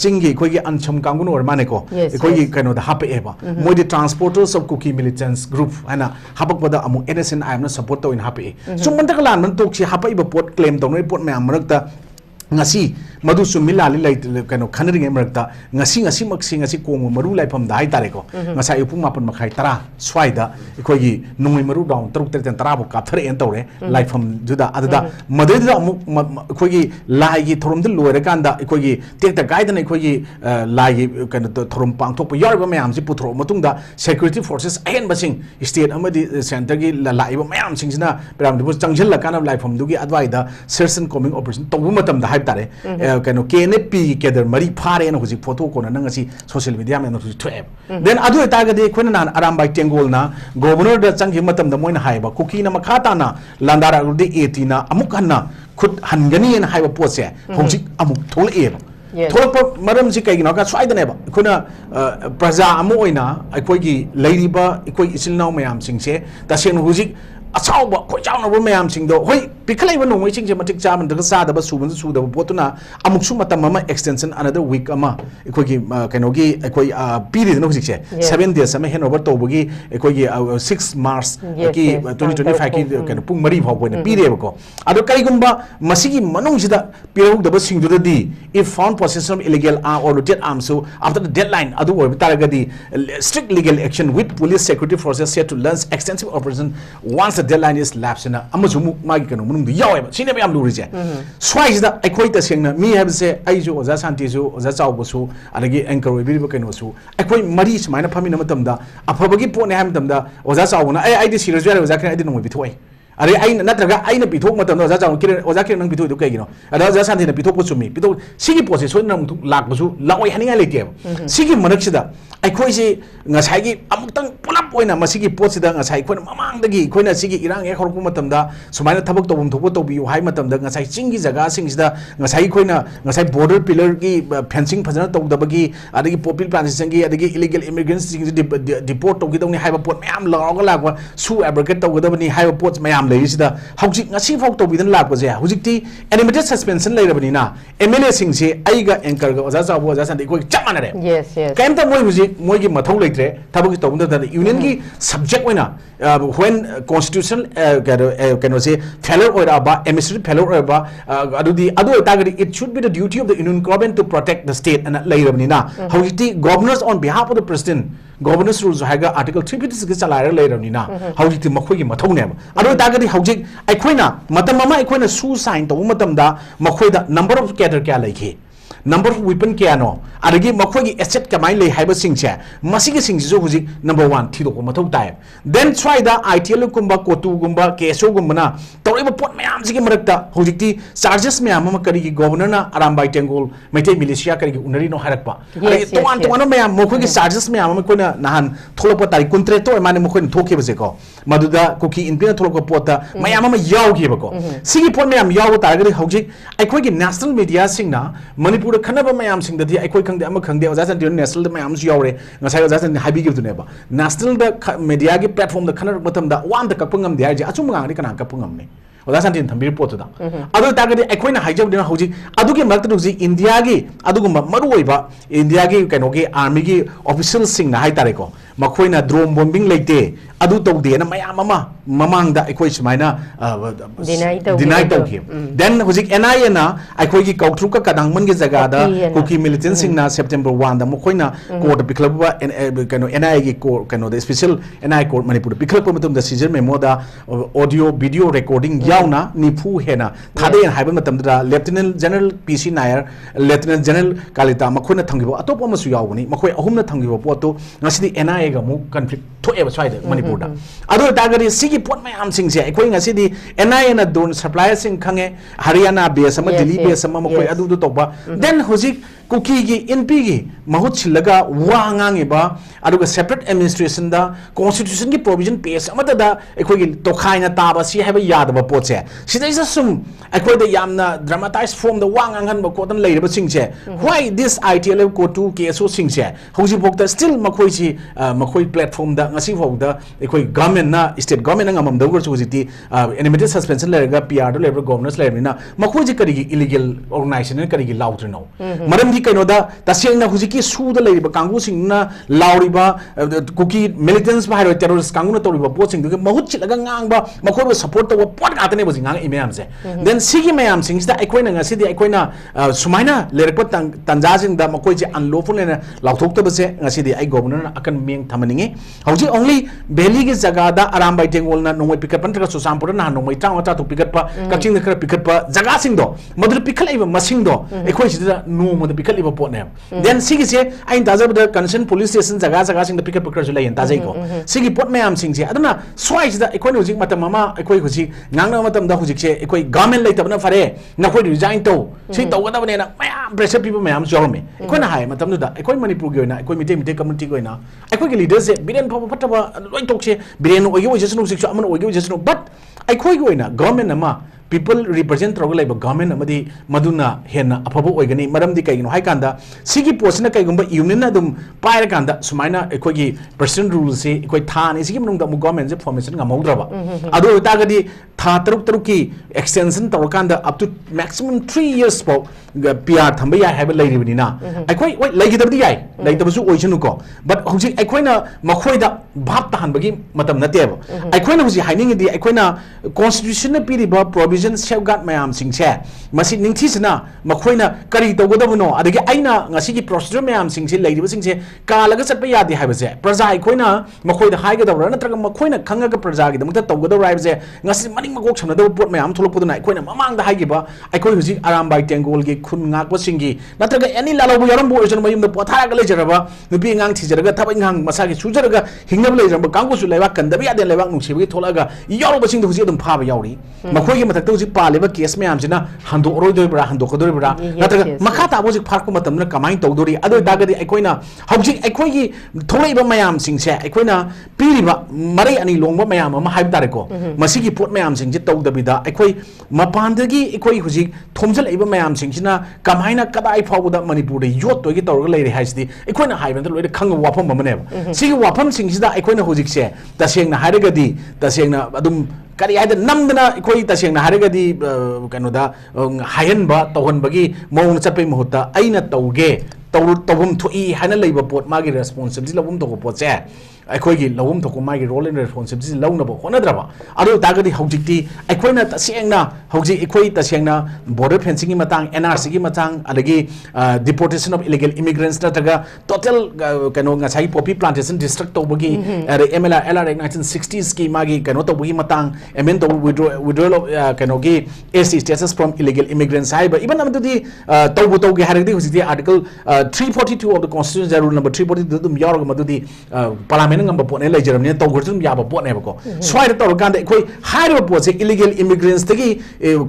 ꯆꯤꯡꯒꯤ ꯑꯩꯈꯣꯏꯒꯤ ꯑꯟꯁꯝ ꯀꯥꯡꯕꯨꯅ ꯑꯣꯏꯔ ꯃꯥꯅꯦꯀꯣ ꯑꯩꯈꯣꯏꯒꯤ ꯀꯩꯅꯣꯗ ꯍꯥꯞꯄꯛꯑꯦꯕ ꯃꯣꯏꯗꯤ ꯇ꯭ꯔꯥꯟꯁꯄꯣर्टर्स ऑफ कुकी मिलिटेंट्स ग्रुप है हापकद NSNI सपोर्ट तौर हापे चुम्बन लान तोक्सी हापब पोट क्लेम तौर पोट मैं मरक्ता ngasi madu sumi lali lai kano khanring emrakta ngasi komo maru lai pham dai tare ko ngasa ipung mapan makhai tara swaida ikoi nungoi maru down taruk ter tara bo kapthare en tore lai pham juda adada madeda amuk ikoi lai gi thorom de loire kanda ikoi tek ta guide na ikoi lai gi kano thorom pang thok yor ba mayam si puthro matung da security forces ahen basing state amadi center gi lai ba mayam sing sina peram de changjel la kana lai pham du gi adwaida search and combing operation tobu matam da tare kano KNP keder mari phare na huji photo ko na ngasi social media me na huji thwe then adu ta ga de khona na Arambai Tenggol na governor da changi matam da moina haiba kuki na makhata na landara de 18 na amuk hanna khut hangani na haiba pose huji amuk thol eba थोलप मरम से कई का स्वाइदने अखोना प्रजा अखोगी लेरिबा अखोई इचिलनाव ma'am सिंगसे तसेन हुजिक अचाउब खोइचाउनब ma'am सिंगदो होय पिखलैब नोंमै सिंगसे मटिक चामन दग सादब सुबन सुदब पोतुना अमुकसु मतम अमा एक्सटेंशन अनदर वीक अमा अखोगी कनोगी अखोई पीरिदन हुजिकसे 7 डेज अमा हैंड ओवर तोबगी अखोगी 6 मार्च की 2025 की कनो पुंग मरी फाव कोइन पीरेबको अदो करिगुंबा मसिगी मनोंसिदा पिरौदब सिंगदुदि if found possession of illegal arm or looted arms so after the deadline adu or taragadi strict legal action with police security forces set to launch extensive operation once the deadline is lapsed na amajumu magi kanu munung du yawe sine bayam lurije swai da aikoi ta sengna mi have se aijo oza santi su oza chawbo su adagi anchor we bi kanu su aikoi mari smaina phamina matam da afabagi pone ham tam da oza chawna ai di serious yare oza kan ai di nongoi bi thoi अरे आई नत्रगा आइना पिथोक मतम ओजा जाउ किरण ओजा किरण नंग पिथोक दु कइगिनो अदा ओजा सान्तिना पिथोक को सुमी पिथोक सिगी पोसे सोइन नंग लाकबसु लाओय हनिङा लेते सिगी मनक्सिदा अखोइसे ngसाइगी अमुक्तंग पुलप ओइना मसिगी पोसिदा ngसाइ खोन ममांगदगी खोइना सिगी इरांग ए खरकु मतमदा सुमाइना थबक तोबम थोपो तोबियु हाइ मतमदा ngसाइ चिंगी जगा सिंगसिदा ngसाइ खोइना ngसाइ बॉर्डर पिलर की फेंसिंग फजना तोदबगी अदगी पॉपुलर प्लांटेशन की अदगी इलीगल इमिग्रेंट्स सिंग डिपोर्ट तोगिदौनी हाइबा पोट मयाम लावगा लागवा सु एब्रिकेट तोगदबनी हाइबा पोट मयाम लेसिदा हौजिक ngasi फाउ तोबिदन लागबजे हुजिकती एनिमेटेड सस्पेंशन लेरबनिना एमएलए सिंगसे आइगा एंकर गा ओजा जाबो ओजा सान्ति कोइ चमानरे यस यस कैमता मोइ हुजि मोइगी मथौ लेत्रे थबक तोबन द यूनियन की सब्जेक्ट ओइना व्हेन कॉन्स्टिट्यूशनल कैनो से फेलर ओइरा बा एडमिनिस्ट्रेटिव फेलर ओइबा अदुदी अदु तागरी it should be the duty of the union government to protect the state and लेरबनिना हुजिकती governors on behalf of the president governors rules हाइगा आर्टिकल 356 के चलायर लेरबनिना हुजिकती मखोइगी मथौने अदु तागरी हुजिक अखोइना मतम अमा अखोइना सु साइन तौ मतमदा मखोइदा नंबर ऑफ कैडर क्या लेखे number of weapon kya no adagi makhogi asset kamai le haiba singche masigi singju huji number 1 thido ko mathau tai then try the ITL kumba kotu gumba KSO gumbana tawriba pot mayam sigi marakta hujikti charges mayam ma kari gi governor na Arambai Tenggol Maitai militia kari gi unari no harakpa to mayam makhogi charges mayam ma koina nahan tholopa tari kuntre to mane makhoin thoke base ko maduda kuki inpina tholopa pota mayam ma yaw gi bako sigi pot mayam yaw taragari hujik aikhogi national media singna manipur खनबा मैम सिंगदि अखोइ खंगदे अमा खंगदे ओजासन दिन national ma'am जु यावरे ngасai ओजासन हाबि गिबदुनेबा नेशनल द मीडिया की प्लेटफॉर्म द खनर मतम द वान द कपंगम दे आजि अचुम गांगदि कना कपंगम ने ओजासन दिन थंबि रिपोर्ट दा अदु तागदि अखोइना हाइजबदिना हौजि अदुगे मरत हौजि इंडिया की अदुगुम मरु ओइबा इंडिया की कनोगे आर्मी की ऑफिशियल सिंग ना हाइ तारे को मखोइना ड्रोन बॉम्बिंग लेते अदु तौदे ना मयाम अमा ममांग दा अखोइ सुमाइना डिनाइ तौखि देन हुजिक एनआईए ना अखोइ की कौथ्रु का कदांगमन के जगह दा कुकी मिलिटेंट सिंग ना सेप्टेम्बर 1 दा मखोइना कोर्ट पिखलबा कनो एनआईए की कोर्ट कनो the special NI court Manipur पिखलप मतम द सीजर मेमो दा ऑडियो वीडियो रिकॉर्डिंग यावना निफु हेना थादे हाइबा मतम दा lieutenant general PC Nair lieutenant general Kalita मखोइना थंगिबो अतोप अमसु यावनी मखोइ अहुमना थंगिबो पोतो ngasi एनआईए गा मु कन्फ्लिक्ट थोएबा स्वाइद मणिपुर दा अदो तागरी सिगी पोट मयाम सिंगसे अखोइ ngasi di एनआईए ना दोन सप्लायर सिंग खंगे हरियाणा बेस अमा दिल्ली बेस अमा मखोइ अदु दु तोबा देन हुजिक कुकी की एनपी की बहुत छिलगा वांगांगे बा अदुगा सेपरेट एडमिनिस्ट्रेशन दा कॉन्स्टिट्यूशन की प्रोविजन पेस अमदा एखोगी तोखाइना ताबा सी हैबा यादबा पोचे सिदैसा सुम एखोइदा यामना ड्रामाटाइज फॉर्म द वांगांगन बा कोतन लेरबा सिंगचे व्हाई दिस आईटीएल को टू केसो सिंगचे हौजी बोक्ता स्टिल मखोइसी मखोइ प्लेटफॉर्म दा ngasi फौदा एखोइ गवर्नमेंट ना स्टेट गवर्नमेंट ना ngam दगुर सुजिति एनिमेटेड सस्पेंशन लेरगा पीआर दो लेबर गवर्नर्स लेरमिना मखोइजी करिगी इलीगल ऑर्गेनाइजेशन करिगी लाउट्रनो मरमदी कइनोदा तसेंगना हुजिकी सुदा लेरिबा कांगु सिंगना लाउरिबा कुकी मिलिटेंट्स बाहारो टेररिस्ट कांगुना तोरिबा पोचिंग दुगे बहुत चिलगा ngang मखोइबो सपोर्ट तव पोट गातने बजिंग ngang इमेम से देन सिगी मैम सिंगसिदा एकोइना ngasi di एकोइना सुमाइना लेरकप तंजाजिंग दा मखोइजे अनलॉफुल ने लाउथोक्तबसे ngasi di ai गवर्नर अकन मेंग थमनिंगे हौजी ओनली बेली के जगह दा अरामबाई टेंगोल ना नोंगै पिकअप पंतरा सुसामपुर ना नोंगै ट्रांग चा तो पिकअप कचिंग खरा पिकअप जगह सिंग दो मदुर पिखलाइबा मसिंग दो एकोइ सिदा नो मद पिखलाइबा पोट ने देन सिगी से आइन ताजब द कंसर्न पुलिस स्टेशन जगह सिंग द पिकअप पकर जो लाइन ताजै को सिगी पोट मैम सिंग से अदना स्वाइ सिदा एकोइ हुजिक मतम मामा एकोइ हुजिक ngang मतम दा हुजिक से एकोइ गवर्नमेंट लेतबना फरे नखोइ रिजाइन तो सि तौगदबने ना मैम प्रेशर पीपल मैम जोरमे एकोइ ना हाय मतम दा एकोइ मणिपुर गे ना एकोइ मिटे कम्युनिटी गे ना एकोइ के लीडर से बिरेन फब फटबा लोइ तोक से बिरेन ओइ ओइ जसनु सिक अमन ओइ जसनु बट एकोइ गे ना गवर्नमेंट अमा people represent trawga laiba government amadi maduna henna afabo oigani maramdi kaigino hai kanda sigi posna kaigumba union adum paira kanda sumaina ekogi president rule se ekoi thani sigi munung da mu government je formation ngamaudraba adu tagadi tha taruk ki extension tawkanda up to maximum 3 years po PR thamba ya have lairibani na ekoi oi laigidabdi yai laitabasu oisunu ko but hoji ekoina makhoida bhap tahanbagi matam nateba ekoina hoji haining di ekoina constitution na piriba provision safeguard मैम सिंगसे मसी निंगथिसना मखोइना करी तौगदबनो अदगे आइना ngasi procedure मैम सिंगसे लेरिबा सिंगसे कालगा चटपा यादे हाइबसे प्रजा आइखोइना मखोइदा हाइगदबरा नत्रग मखोइना खंगागा प्रजा गिदम त तौगदब राइबसे ngasi मनिंग मगोक समनदब पोट मैम थोलपदना आइखोइना ममांगदा हाइगिबा आइखोइ हुजि आरामबाई टेंगोल गे खुन ngakpa singi नत्रग एनी लालौबो यारमबो ओजन मयुमदा पोथारागा लेजरबा नुपि ngang थिजरगा थबाय ngang मसागे सुजरगा हिंगब लेजरबा कांगुसु लेबा कंदबि यादे लेबा नुसिबि थोलागा यारोबा सिंग हुजि अदुम फाबा याउरी मखोइगे मथक हुजि पालेबा केस मैम सिना हंदोरोइदोइब्रा हंदोकदोइब्रा नत्रग मखा ताबो जिक फारको मतमना कमाइन तौदोरी अदो दागदि अइकोइना हौजि अइकोइगी थोलैबा मैम सिंगसे अइकोइना पीरिबा मरै अनि लोंबा मैम अमा हाइब तारेको मसिगी पोट मैम सिंगजे तौदबिदा अइकोइ मपानदगी अइकोइ हुजि थोमजलैबा मैम सिंगसिना कमाइना कदाइ फावबदा मणिपुर योत तोइगे तौरगा लैरे हाइसदि अइकोइना हाइबन लोइदे खंग वाफम बमनेब सिगी वाफम सिंगसिदा अइकोइना हुजिकसे तसेंगना हाइरगदि तसेंगना अदुम करी आइद नमदना अखोई तसेंगना हारगदी कनोदा हायनबा तौहनबगी मौन चपै मुहुता अइना तौगे तौबम थोई हाना लैबा पोट मागी रेस्पोंसिबिलिटी लबम तौको पोचे अखोई लवम तौको मागी रोल एंड रेस्पोंसिबिलिटी लौनबो होनद्रबा अदो तागदी हौजिकती अखोइना तसेंगना हौजि अखोई तसेंगना बॉर्डर फेंसिंग मतंग एनआरसी की मतंग अदगी डिपोर्टेशन ऑफ इलीगल इमिग्रेंट्स नतगा टोटल कनो ngасai poppy plantation district tobagi MLR LR 1960s की मागी कनो तौबगी मतंग एमएन तो withdrawal of कनो की SC status from illegal immigrants हाइबा इवन नमदुदी तौबो तौगे हारगदी हुजिदि article 342 of the constitution rule number 342 dum yorg madudi parliament ngam पोने लेजरमने तौगरदुम याबा पोने बको स्वाइद तौरकांद एखोइ हाइरबा पोसे illegal immigrants तगी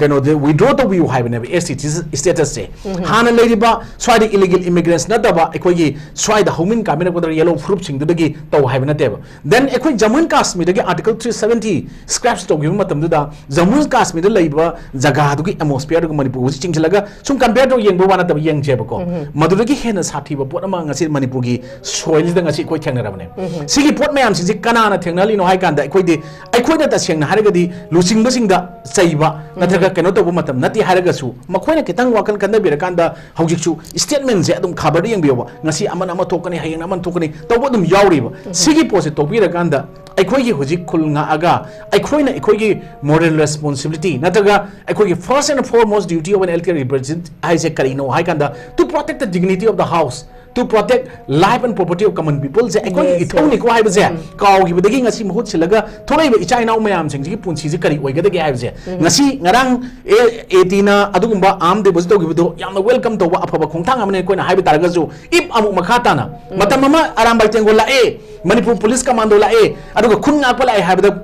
कनो दे withdraw तो बिउ हाइबने SC status से हाना लेरिबा स्वाइद illegal immigrants नतबा एखोइगी स्वाइद होमिन कामिन कोदर येलो फ्रूप सिंगदुदगी तौ हाइबने तेब देन एखोइ जम्मू एंड कश्मीर दगी आर्टिकल 370 स्क्रैप्स तो गिव मतमदुदा जम्मू एंड कश्मीर लैबा जगह दुगी एटमॉस्फियर दुगी मणिपुर हुजि चिंगचलगा सुम कंपेयर तो येंगबो वाना तब येंगजेबको मदुदगी हेना साथीबा पोट अमा ngasi मणिपुर गी सोइल द ngasi कोइ थेंगरबने सिगी पोट मैम सिजि कनाना थेंगनालिनो हाइ कांदा एखोइदि एखोइदा तसेंगना हारगदी लुसिंग बसिंगदा चैबा नथरगा केनो तबो मतम नति हारगसु मखोइना कितंग वाकन कंदबिर कांदा हौजिकसु स्टेटमेंट जे अदुम खबर येंबियोबा ngasi अमन अमा थोकनी हायेंग अमन थोकनी तबो अदुम यावरिबा सिगी पोसे तोपिर कांदा अखोइगी हुजिक खुलंगा आगा अखोइना अखोइगी मोरल रेस्पोंसिबिलिटी नतगा अखोइगी first and foremost duty of an elder representative हाइजे करिनो हाइ कांदा to protect the dignity of the house to protect life and property of common people je ekoi ithoni ko haiba je kaw gi bedagi ngasi mahut silaga thonai ba ichai nau mayam sing ji punchi ji kari oigada ge haiba je ngasi ngarang etina adugumba am de bus to gi do yamna welcome to ba afaba khongthang amne ko na haiba targa ju if amu makhata na matam mama Arambai Tenggol la Manipur police commando la aduga khun nga pa la haiba da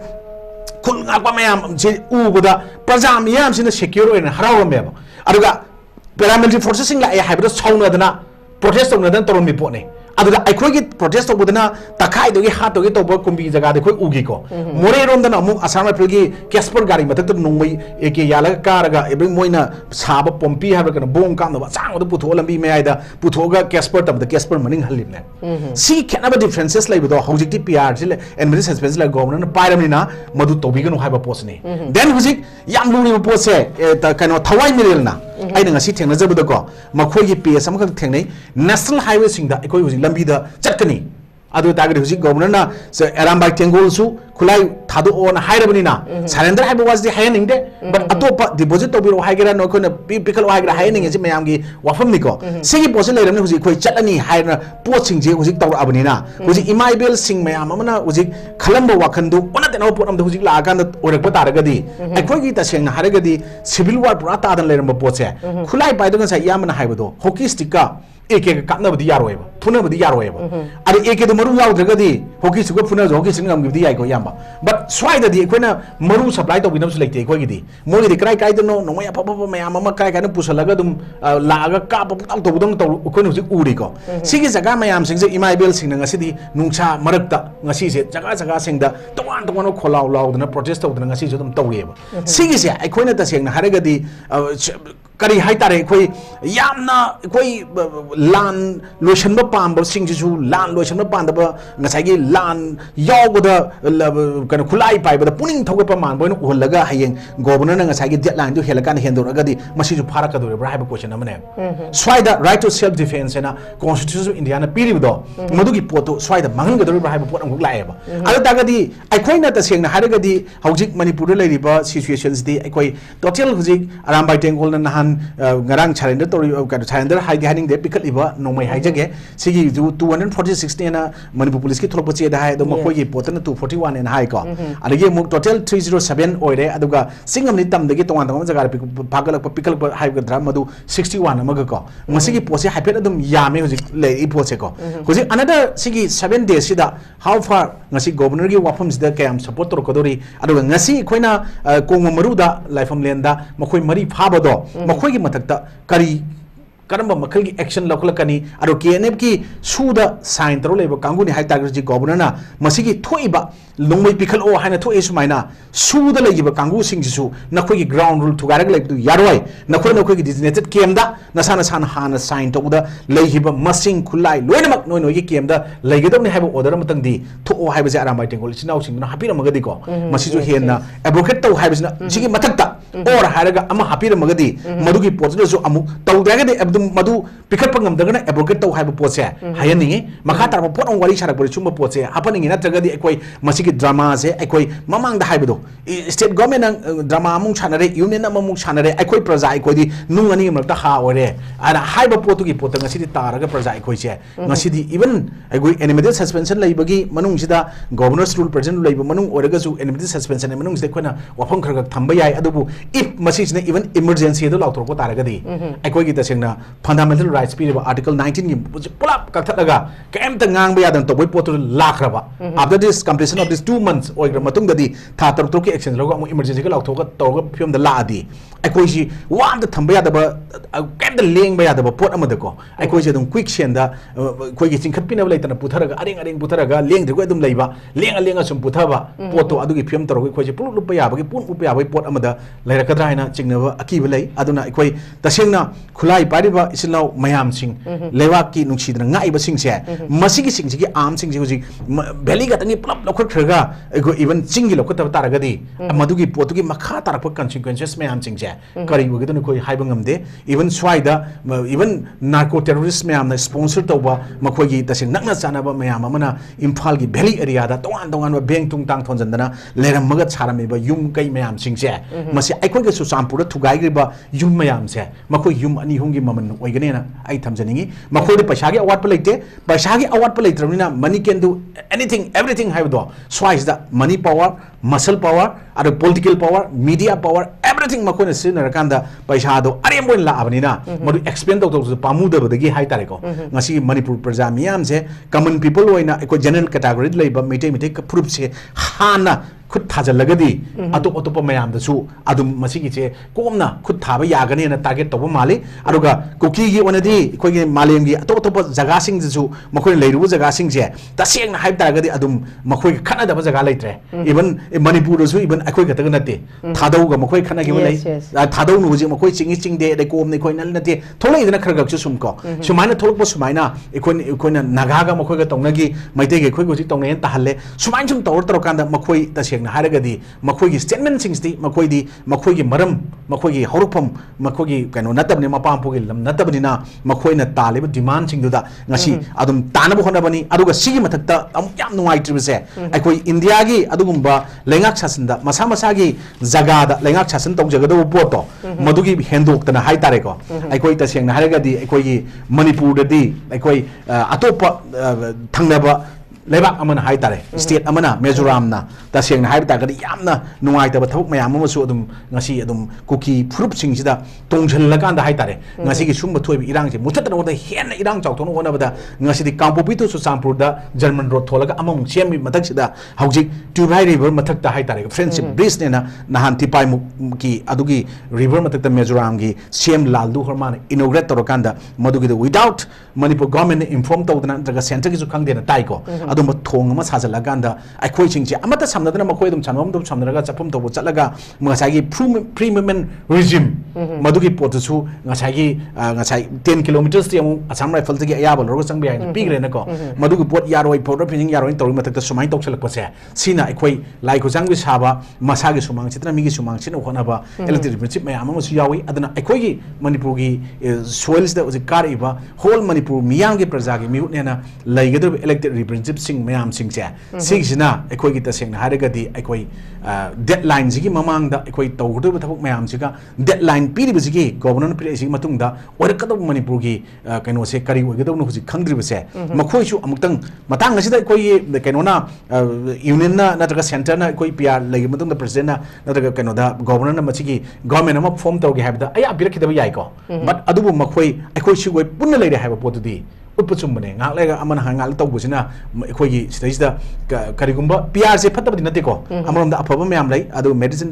khun nga pa mayam ji ubuda praja miyam sina secure oina harawam ba aduga paramilitary forces sing la haiba da sauna dana protest of Nadan Toron Mipone. Other I could protest of Budana, Takai, the hat to get over Kumbi Zagade Ugiko. More on the Namu, Asama Pigi, Casper Gari, but Numi, Eke Yala Karaga, every Moina, Saba Pompi, have a bone kind of Sang of the Putola be made, Putoga, Casper of the Casper Maning Halibne. See, can have a differences like with the Hojik PR and this has been like Governor Pyramina, Madu Tobigan have a posne. Then was it Yam Luni Pose, the kind of Tawai Milna. I think a city and Nazar Budago, Makoyi P. some of the National Highway sing the Eco Lambida Chakani. Other target governor, Arambai Tenggol Kulai Tadu on Hyrabina. Surrender was the hanging there, but Atopa deposit of Hygera no kind of pickle Hygra hanging as Mayamgi, Wafamiko. Sing Posin who's equal Chatani, Hyra, Poaching J. was it Tower Abunina, was it Imaibil Sing Mayamana, was it Colombo Wakandu, one of the output of the Huzila or a Potaragadi. I quite it as saying Haragadi, Civil War Brata than Lerma Poche. Kulai by the Yaman Hybedo, Hockey sticker. Eke Katna with the Yarway, Puna with the Yarway. Are Eke the Maru Dragadi, Hockey to go Puna, Hockey singing with the Iko Yamba. But Swai the Equina Maru supplied of Windows like the Equidi. Mori the Crack, I don't know, no way, Papa, my Mamma Crack and Pusalagadum, Laga Cap of Udon Urico. Sing is a Gamayam sings in my bill singing a city, Nuncha, Marakta, Nasi, Jagazaga sing the one to one of Kola loud and a protest of the Nasi to them Taweb. Sing is a Equina saying Haragadi. Kari haitare koi yamna koi lan lotion ba pamba singju lan lotion ba panda ngasagi lan yogoda kana khulai pai ba puning thoga pa man boin holaga hayeng governor na ngasagi deadline du helakan hendoragadi masiju pharaka do ba question amane swaida right to self defense na constitution of india na pirido madugi poto swaida mangan gadori ba pot amuk lae ba ada dagadi aikoina ta sengna haragadi hojik manipur le riba situations di aikoi total hojik Arambai Tenggol na Garang Challenger to Challenger high hiding the pickle liver, no my hijage, Sigi 246 and Manipur police get Tropochi, the high, the Mokoyi potent 241 and high call. And again, total 307 or there, Aduga, Singam Nitam, the get one, the Pagala pickle high dramadu 61 Amagaco. Masigi Posi, Hypedum Yami, lay Iposeco. Because another Sigi 7 days, how far Nasi governor weapons the cam support Rokodori, Adu Nasi, Quena, Maruda, Life from Lenda, Mokoi Mari Pabado. Makoy matakta kari karamba makalgi action lokalakani aro KNF ki suda sign taro leba kanguni hai tagarji governor na masigi thoiba longmai pikal o haina thoi sumaina suda leiba kangu singjisu nakoi ground rule thugarag leibdu yaroi nakoi ki designated KM da nasana san hana sign toda leihiba masing khulai loinamak noi ki KM da leigedamni haiba order matang di tho haiba ja Arambai Tenggol sinau singna hapira magadi ko masiju henna advocate to haiba sigi matakta or haraga ama hapira magadi madugi potlo so amu tawdagade madu pick up the advocate to have a pose, Hayaning, Makata, put on Wari Sharak, Chumba pose, happening in Atagadi, Equi, Masiki dramas, Equi, Mamang the Hybido, state government drama among Chanare, Union among Chanare, Equi Praza, Equi, no name of the Howare, and a Hyber Portugi put on a city Taraga Praza, Equi, Masidi, even a good enemy suspension, Labagi, Manungida, Governor's rule, President Labor Manu, Oregazu, enemy suspension, and Manungs the Quena, Wapunka, Tambaya, Adubu, if Masina even emergency, the Lauto Taragadi, Equi the Sena. Fundamental rights period article 19 pull up Katalaga came the Nangba than to wait to Lakraba. After this completion of these 2 months or Matunga di Tatar Toki action logo emergency Toga from the Ladi. I quasi one the Tambaya get the laying by the port Amadako. I quasi them quick shenda quaking Kapina later Putaraga adding Putaraga laying the Wedum Lava laying a linga some Putava Porto Adugi Pium Toro quasi Pulupaya Pun Upia Port Amada Laracadraina Chignava Akivale Aduna Equi the Singna Kulai Pariba is now Mayam Sing Levaki Nuchid Naiba Sing Masiki Sing arm sing Belligat and plump locatraga even singular Taragadi Madugi Portugi Makata put consequences Mayam Sing Kari Wigano Hibangam de even Swida even narco terrorist Mayam sponsored over Makogi the Nagna Sanaba Mayamana Impalgi Belly area that one being Tung Tang Tonzandana Leram Magat Harameba Yum Kai Mayam Sing Masi I could get to Sampura to Gaigriba Yum Mayam se Mako Yum and Hungi Maman Waganina items any Mako de Pashagi award palate Pashagi award palate money can do anything everything have do so is the money power muscle power or political power media power everything Makona sin Rakanda Pashado Ariambo la Avenina Madu expand out of the Pamuda the Gi High Tareko Nasi Manipur Prajamiam common people in a general category labor may take proofs Hana खुद थाजलगदी अतोप अतोप मयाम दसु अदुम मसिगी चे कोमना खुद थाबा यागने ना target तब माले अरुगा cookie की ओनदी कोई मालेम की अतोप अतोप जगह सिंह दसु मखोई लेरु जगह सिंह चे तसेंग ना हाइब तारगदी अदुम मखोई खना दब जगह लेत्रे इवन मणिपुर दसु इवन अखोई गतग नते थादौगा मखोई खना की वले थादौ नु जे मखोई चिंगी चिंगदे दे कोम ने कोई नल नते थोलै इदना खरगक सुम को सुमाइना थोलक सुमाइना इकोन नागागा मखोई गा तौनगी मैते गे खोई गोजी तौने ताहले सुमाइन सुम तौर तौरकांदा मखोई तसेंगना हारगदी मखोई स्टेटमेंट सिंगसदी मखोई मरम मखोई हौरफम मखोई कनो नतबने मपामपुगी लम नतबनिना मखोइना तालेब डिमांड सिंगदुदा ngasi adum tanaba honabani aduga sigi mathakta amuk yam nuaitribse aikoi india gi adugumba lengak sasinda masa masa gi jaga da lengak sasin tawjagado poto madugi hendoktana haitare ko aikoi tasengna haragadi aikoi gi manipur dadi aikoi atopa thangnaba लेबाक अमन high तारे state अमना मिजोराम ना तसेंग high तागदी यामना नुंगाई तब थबक मयाम अमसु अदुम ngasi अदुम cookie फुरुप सिंगसिदा तोंझललकांदा high तारे ngasi की सुम थोइब इरांग से मुथत नोदा हेन इरांग चाउथोन होनबदा ngasi di कांपोपितो सुसामपुर दा German road थोलगा अमम same मथक सिदा हौजिक ट्यूबाई रिवर मथक दा हाई तारे फ्रेंडशिप ब्रिज ने ना नहान तिपाई की अदुगी रिवर मथक दा मिजोराम की सेम लालदु हरमान इनोग्रेट तोरकांदा मदुगी विदाउट मणिपुर गवर्नमेंट इन्फॉर्म तौदना नत्रगा सेंटर की जो खंगदेना ताइको अदुम थोंग मा साजलगांदा अखोई सिंगचे अमता सामनदना मखोई दum chanwam dum samnaraga chapum tobu chatlaga ngasai free movement regime madugi potusu ngasai 10 kilometers ti amu asam rifle gi ayaba lorga changbi ai pigre na ko madugi pot yaroi pot ping yaroi tori matakta sumai tokselak pase sina akhoi lai ko changbi saba masa gi sumang chitra mi gi sumang chin honaba electric principle mayam amu yawi adana akhoi gi manipur gi soils da uji kar iba whole manipur miyang gi praja gi mi ne na laigadu elected representative sing mayam sing che sigsina akhoi gi taseng na haragadi akhoi deadline sigi mamang da akhoi tawdu thapuk mayam siga deadline piri bisigi governor piri sigi matung da orakadu manipur gi kaino se kari ogadu no huji khangdri base makhoi su amutang matang asida akhoi kaino na union na natraga center na akhoi pr lagi matung da president na natraga kaino da governor na machigi government ama form tawgi habda aya birakidaba yai ko but adubu makhoi akhoi su goi punna leire haba potudi उत्पचुम्बने ngaklega amana hangal tawbusina ekhoi sida karigumba PR se fatabadi nate ko amrom da afaba mayam lai adu medicine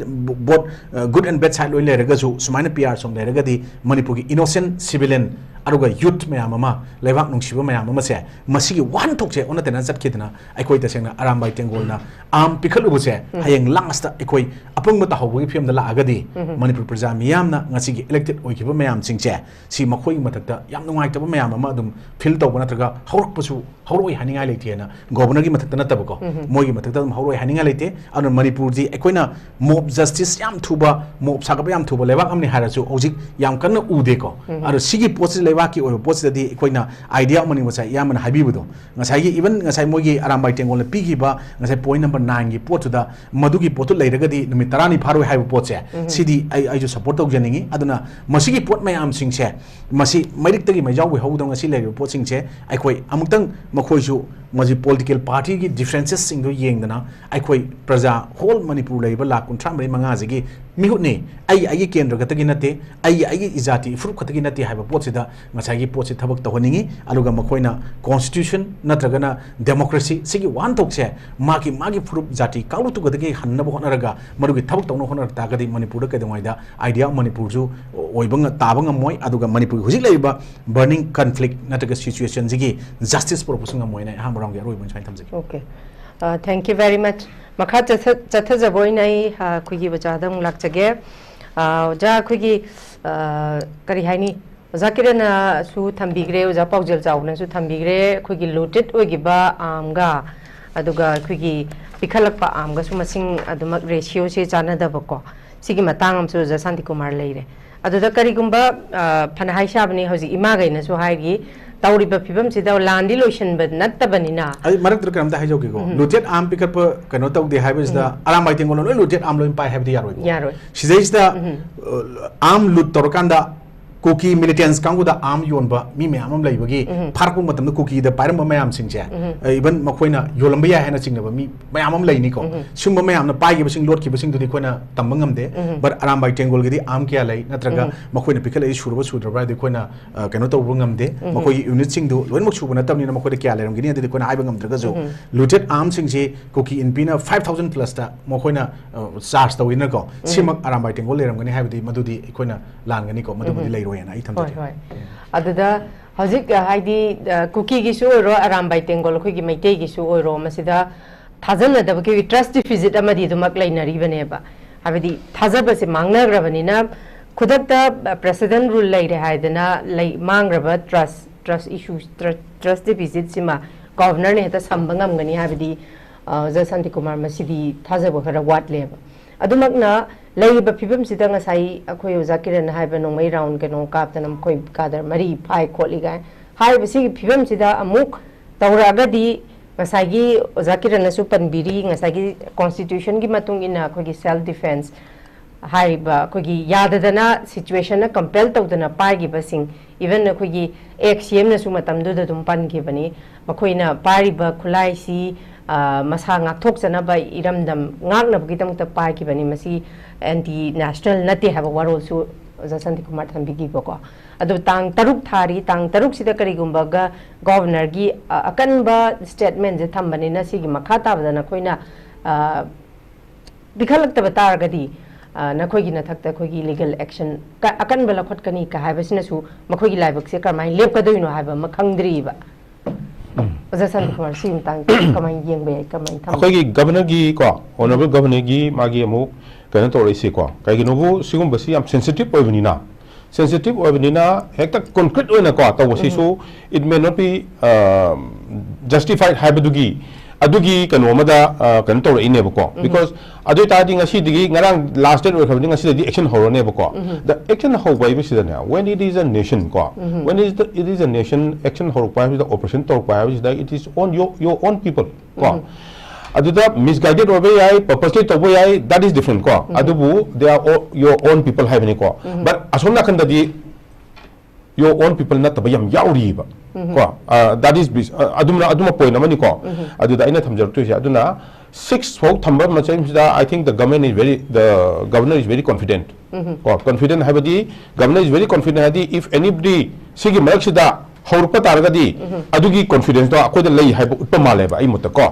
both good and bad side loi lerega su sumaina PR som lerega di manipur gi innocent civilian aruga youth mayam ama leibak nungsiba mayam ama se masigi one thok se ona tena jat khidna ekhoi ta sengna arambai tengol na am pikhalu bu se hayeng last ta ekhoi apung ma ta hobu gi film da la agadi manipur praja miyam na ngasi gi elected oi khiba mayam singche si makhoi matakta yam nungai ta mayam ama adum fil तब नत्रगा हौरकपसु हौरोय हानिंगा लेते ना governor की मथक नतब को मोगी मथक तब हौरोय हानिंगा लेते अन मणिपुर जी एकोइना mob justice याम थुबा mob सागब याम थुबा लेबा हमने हारसु औजिक याम कन्न उदे को अर सिगी पोस्ट लेबा की ओय पोस्ट दि एकोइना आइडिया मनि मसा याम न हाबिबदो ngसाई इवन ngसाई मोगी आरामबाई टेंगोल पिगिबा ngसाई पॉइंट नंबर 9 की पोस्ट दा मदुगी पोस्ट लेरगदी निमि 10 नि फारो हाइब पोस्ट से सिदी आई जो सपोर्ट तौ जनिंगी अदना मसिगी पोस्ट मयाम सिंगसे मसि मैरिक तगी मैजाव वे हौदो ngasi लेर पोस्ट सिंगसे अखोई अमुक्तंग मखोइसु मजी पॉलिटिकल पार्टी की डिफरेंसेस सिंगो येंगदना अखोई प्रजा होल मणिपुर लेबा लाख 35 मंगा जगी मिहुने आई केंद्र गतगी नते आई इजाति फ्रुप खतगी नते हाइबा पोचिदा ngसागी पोचि थबक तहोनिंगी अलुगा मखोइना कॉन्स्टिट्यूशन नत्रगना डेमोक्रेसी सिगी वान तोकसे मागी फ्रुप जाति काउलु तु गतगी हन्नब होनरगा मरुगी थबक तौनो होनर तागदी मणिपुर कदवाइदा आइडिया मणिपुर जु ओइबंग ताबंग मोय अदुगा मणिपुर हुजिक लेबा बर्निंग कॉन्फ्लिक्ट नत्रगा सिचुएशन जिगी जस्टिस प्रोपोसिंग मोयना हामरांग गे रोइबन साइन थमजगी okay thank you very much मखा चथजबोय नै खुगी बजादम लाक्चगे जा खुगी करी हाइनी जाकिरन सु थंबिग्रे जा पाउजेल जाउन सु थंबिग्रे खुगी लूटेड ओगिबा आमगा अदुगा खुगी पिखलकपा आमगा सु मसिंग अदुमक रेशियो से जानदबको सिगी मतंग अमसु जा शांतिकुमार लेरे अदुदा करिगुंबा फना हाइसाबनी हजि इमागैना सु हाइगी तौरीबा फिबम सिदा लांडी लोशन बद नत्तबनिना आई मरक तर करम दा हाइजोगे को लूटेड आम पिकअप कनो तौ दे हाइबस दा आरामबाई तेंगोल लो लूटेड आम लोइन पाइ हाइबदी यारोय सिजैस दा आम लूट तोरकांदा kuki militants kanguda arm yonba mi mayam laibagi farku matamda kuki da param mayam singche even makoina yolamba ya hena singnaba mi mayam laini ko sumba mayam na pai gi sing lord ki sing dudi koina tambangam de but Arambai Tenggol gidi arm kya lai natraga makoina pikala shurba sudra de koina kano to bungam de makoi unit sing do loin mok subana tamni na makoi kya lai gini de koina ai bangam draga jo looted arm sing je kuki in pina 5000 plus ta makoina charge to winner ko simak Arambai Tenggol leram gani habdi madudi koina lan gani ko madudi lai royana ai tham je adada Hazik haidi kuki gisu oro Arambai Tenggol khoi gi maitei gisu oro masida thazana da ki trust deficit amadi dumak lainari baneba habidi thazaba se mangnagrabani na khudakta president rule lai re haidana lai mangraba trust issues trust deficit sima governor ne ta sambangam gani habidi ja Santikumar masidi thazaba khara wat leba adumakna leiba phibam sida ngasai akhoi oja kiran haiba nongmai round ke no kaptanam khoi kadar mari phai kholi gai hai bisi phibam sida amuk tawraga di ngasai oja kiran na su panbiri ngasai constitution gi matung ina khoi self defense hai ba khoi yadadana situation na compel tawdana pai gi basing even khoi xm na su matam du dum pan gi bani makhoi na pari ba khulai si masa ngak thok chana ba iramdam ngak na bugidam ta pai ki bani masi anti national nati have warol su ja Santikumar thambi gi bako adu tang taruk thari tang taruk sida kari gumba ga governor gi akan ba statement je thambani na si gi makha ta badana koina dikhalak ta batar ga di na khoi gi na thakta khoi gi legal action akan bala khot kani ka haibasina su makhoi gi laibak se karmai lep ka doino haiba makhangdri ba oja Santikumar sim tang kamai yeng be kamai tham akhoi gi governor gi ko honorable governor gi magi amu kana to resi ko kai gi nobu sigum basi am sensitive oibnina sensitive oibnina hekta concrete oina ko to wasi so it may not be justified haibadugi adugi kano mada kan to ine bako because adu ta ding asi digi ngarang last date or khabding asi di action horo ne bako the action how by bisi na when it is a nation ko when it is a nation action horo by the operation to by is that it is on your own people ko adu da misguided over yai purposely to yai that is different ko adubu they are all your own people have ni ko but asona kan da di your own people na tabayam yauri ba ko that is aduma point amani ko adu da ina thamjar tu ya aduna 6 fo thamba ma chaim da I think the governor is very confident ko confident habadi governor is very confident hadi if anybody sigi marak sida haurupa taragadi adugi confidence to akoda lei haiba utpa male ba ai mutta ko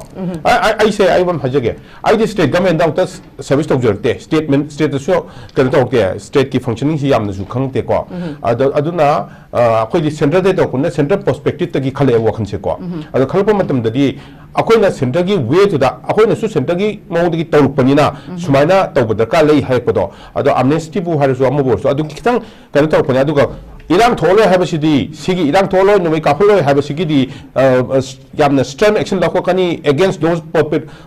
I say I want hajage I the state government da utas service to jerte statement state so kan to ke state ki functioning si yamna su khang te ko aduna akoi di center de to kunna center perspective ta gi khale wa khan se ko adu khalpa matam da di akoi na center gi way to da akoi na su center gi mong di tawuk panina sumaina tawbada ka lei hai ko do adu amnesty bu har su amu so adu kitang kan to pani adu ga Irang tholo habasidi sigi irang tholo no ka pholo habasigi di yamna stern action la ko kani against those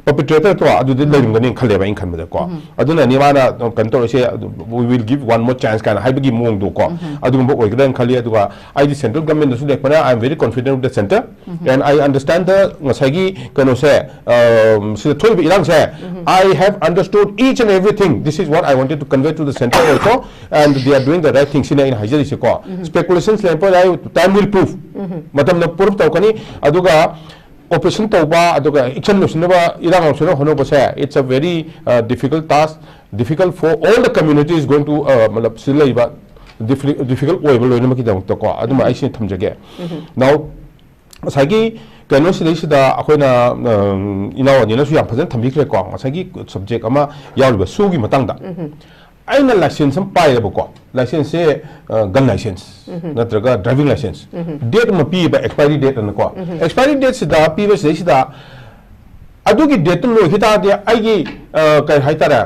perpetrator to adu din lerim gani khale ba in khan ba ko aduna ni mana control se we will give one more chance kana haibagi mong do ko adu bo oi gran khali adu ga I the central government su dek pana I am very confident with the center and I understand the ngasagi kano se so thol irang se I have understood each and everything this is what I wanted to convey to the center also and they are doing the right things in hajari se ko speculations lempo time will prove matam na prove taw kani aduga operation tawba aduga action losinaba irang osona hono basa it's a very difficult task difficult for all the communities going to malab silaiba difficult oiba loina maki dam to ko aduma I sin thamjage now sagi kano sida akoina inaw ni na su yam phajan thambi kre ko sagi subject ama yawliba sugi matangda aina license am pai ba ko license se gun license natraga driving license date ma pi ba expiry date na ko expiry date sida pi ba sida adugi date lo hita de ai kai haitara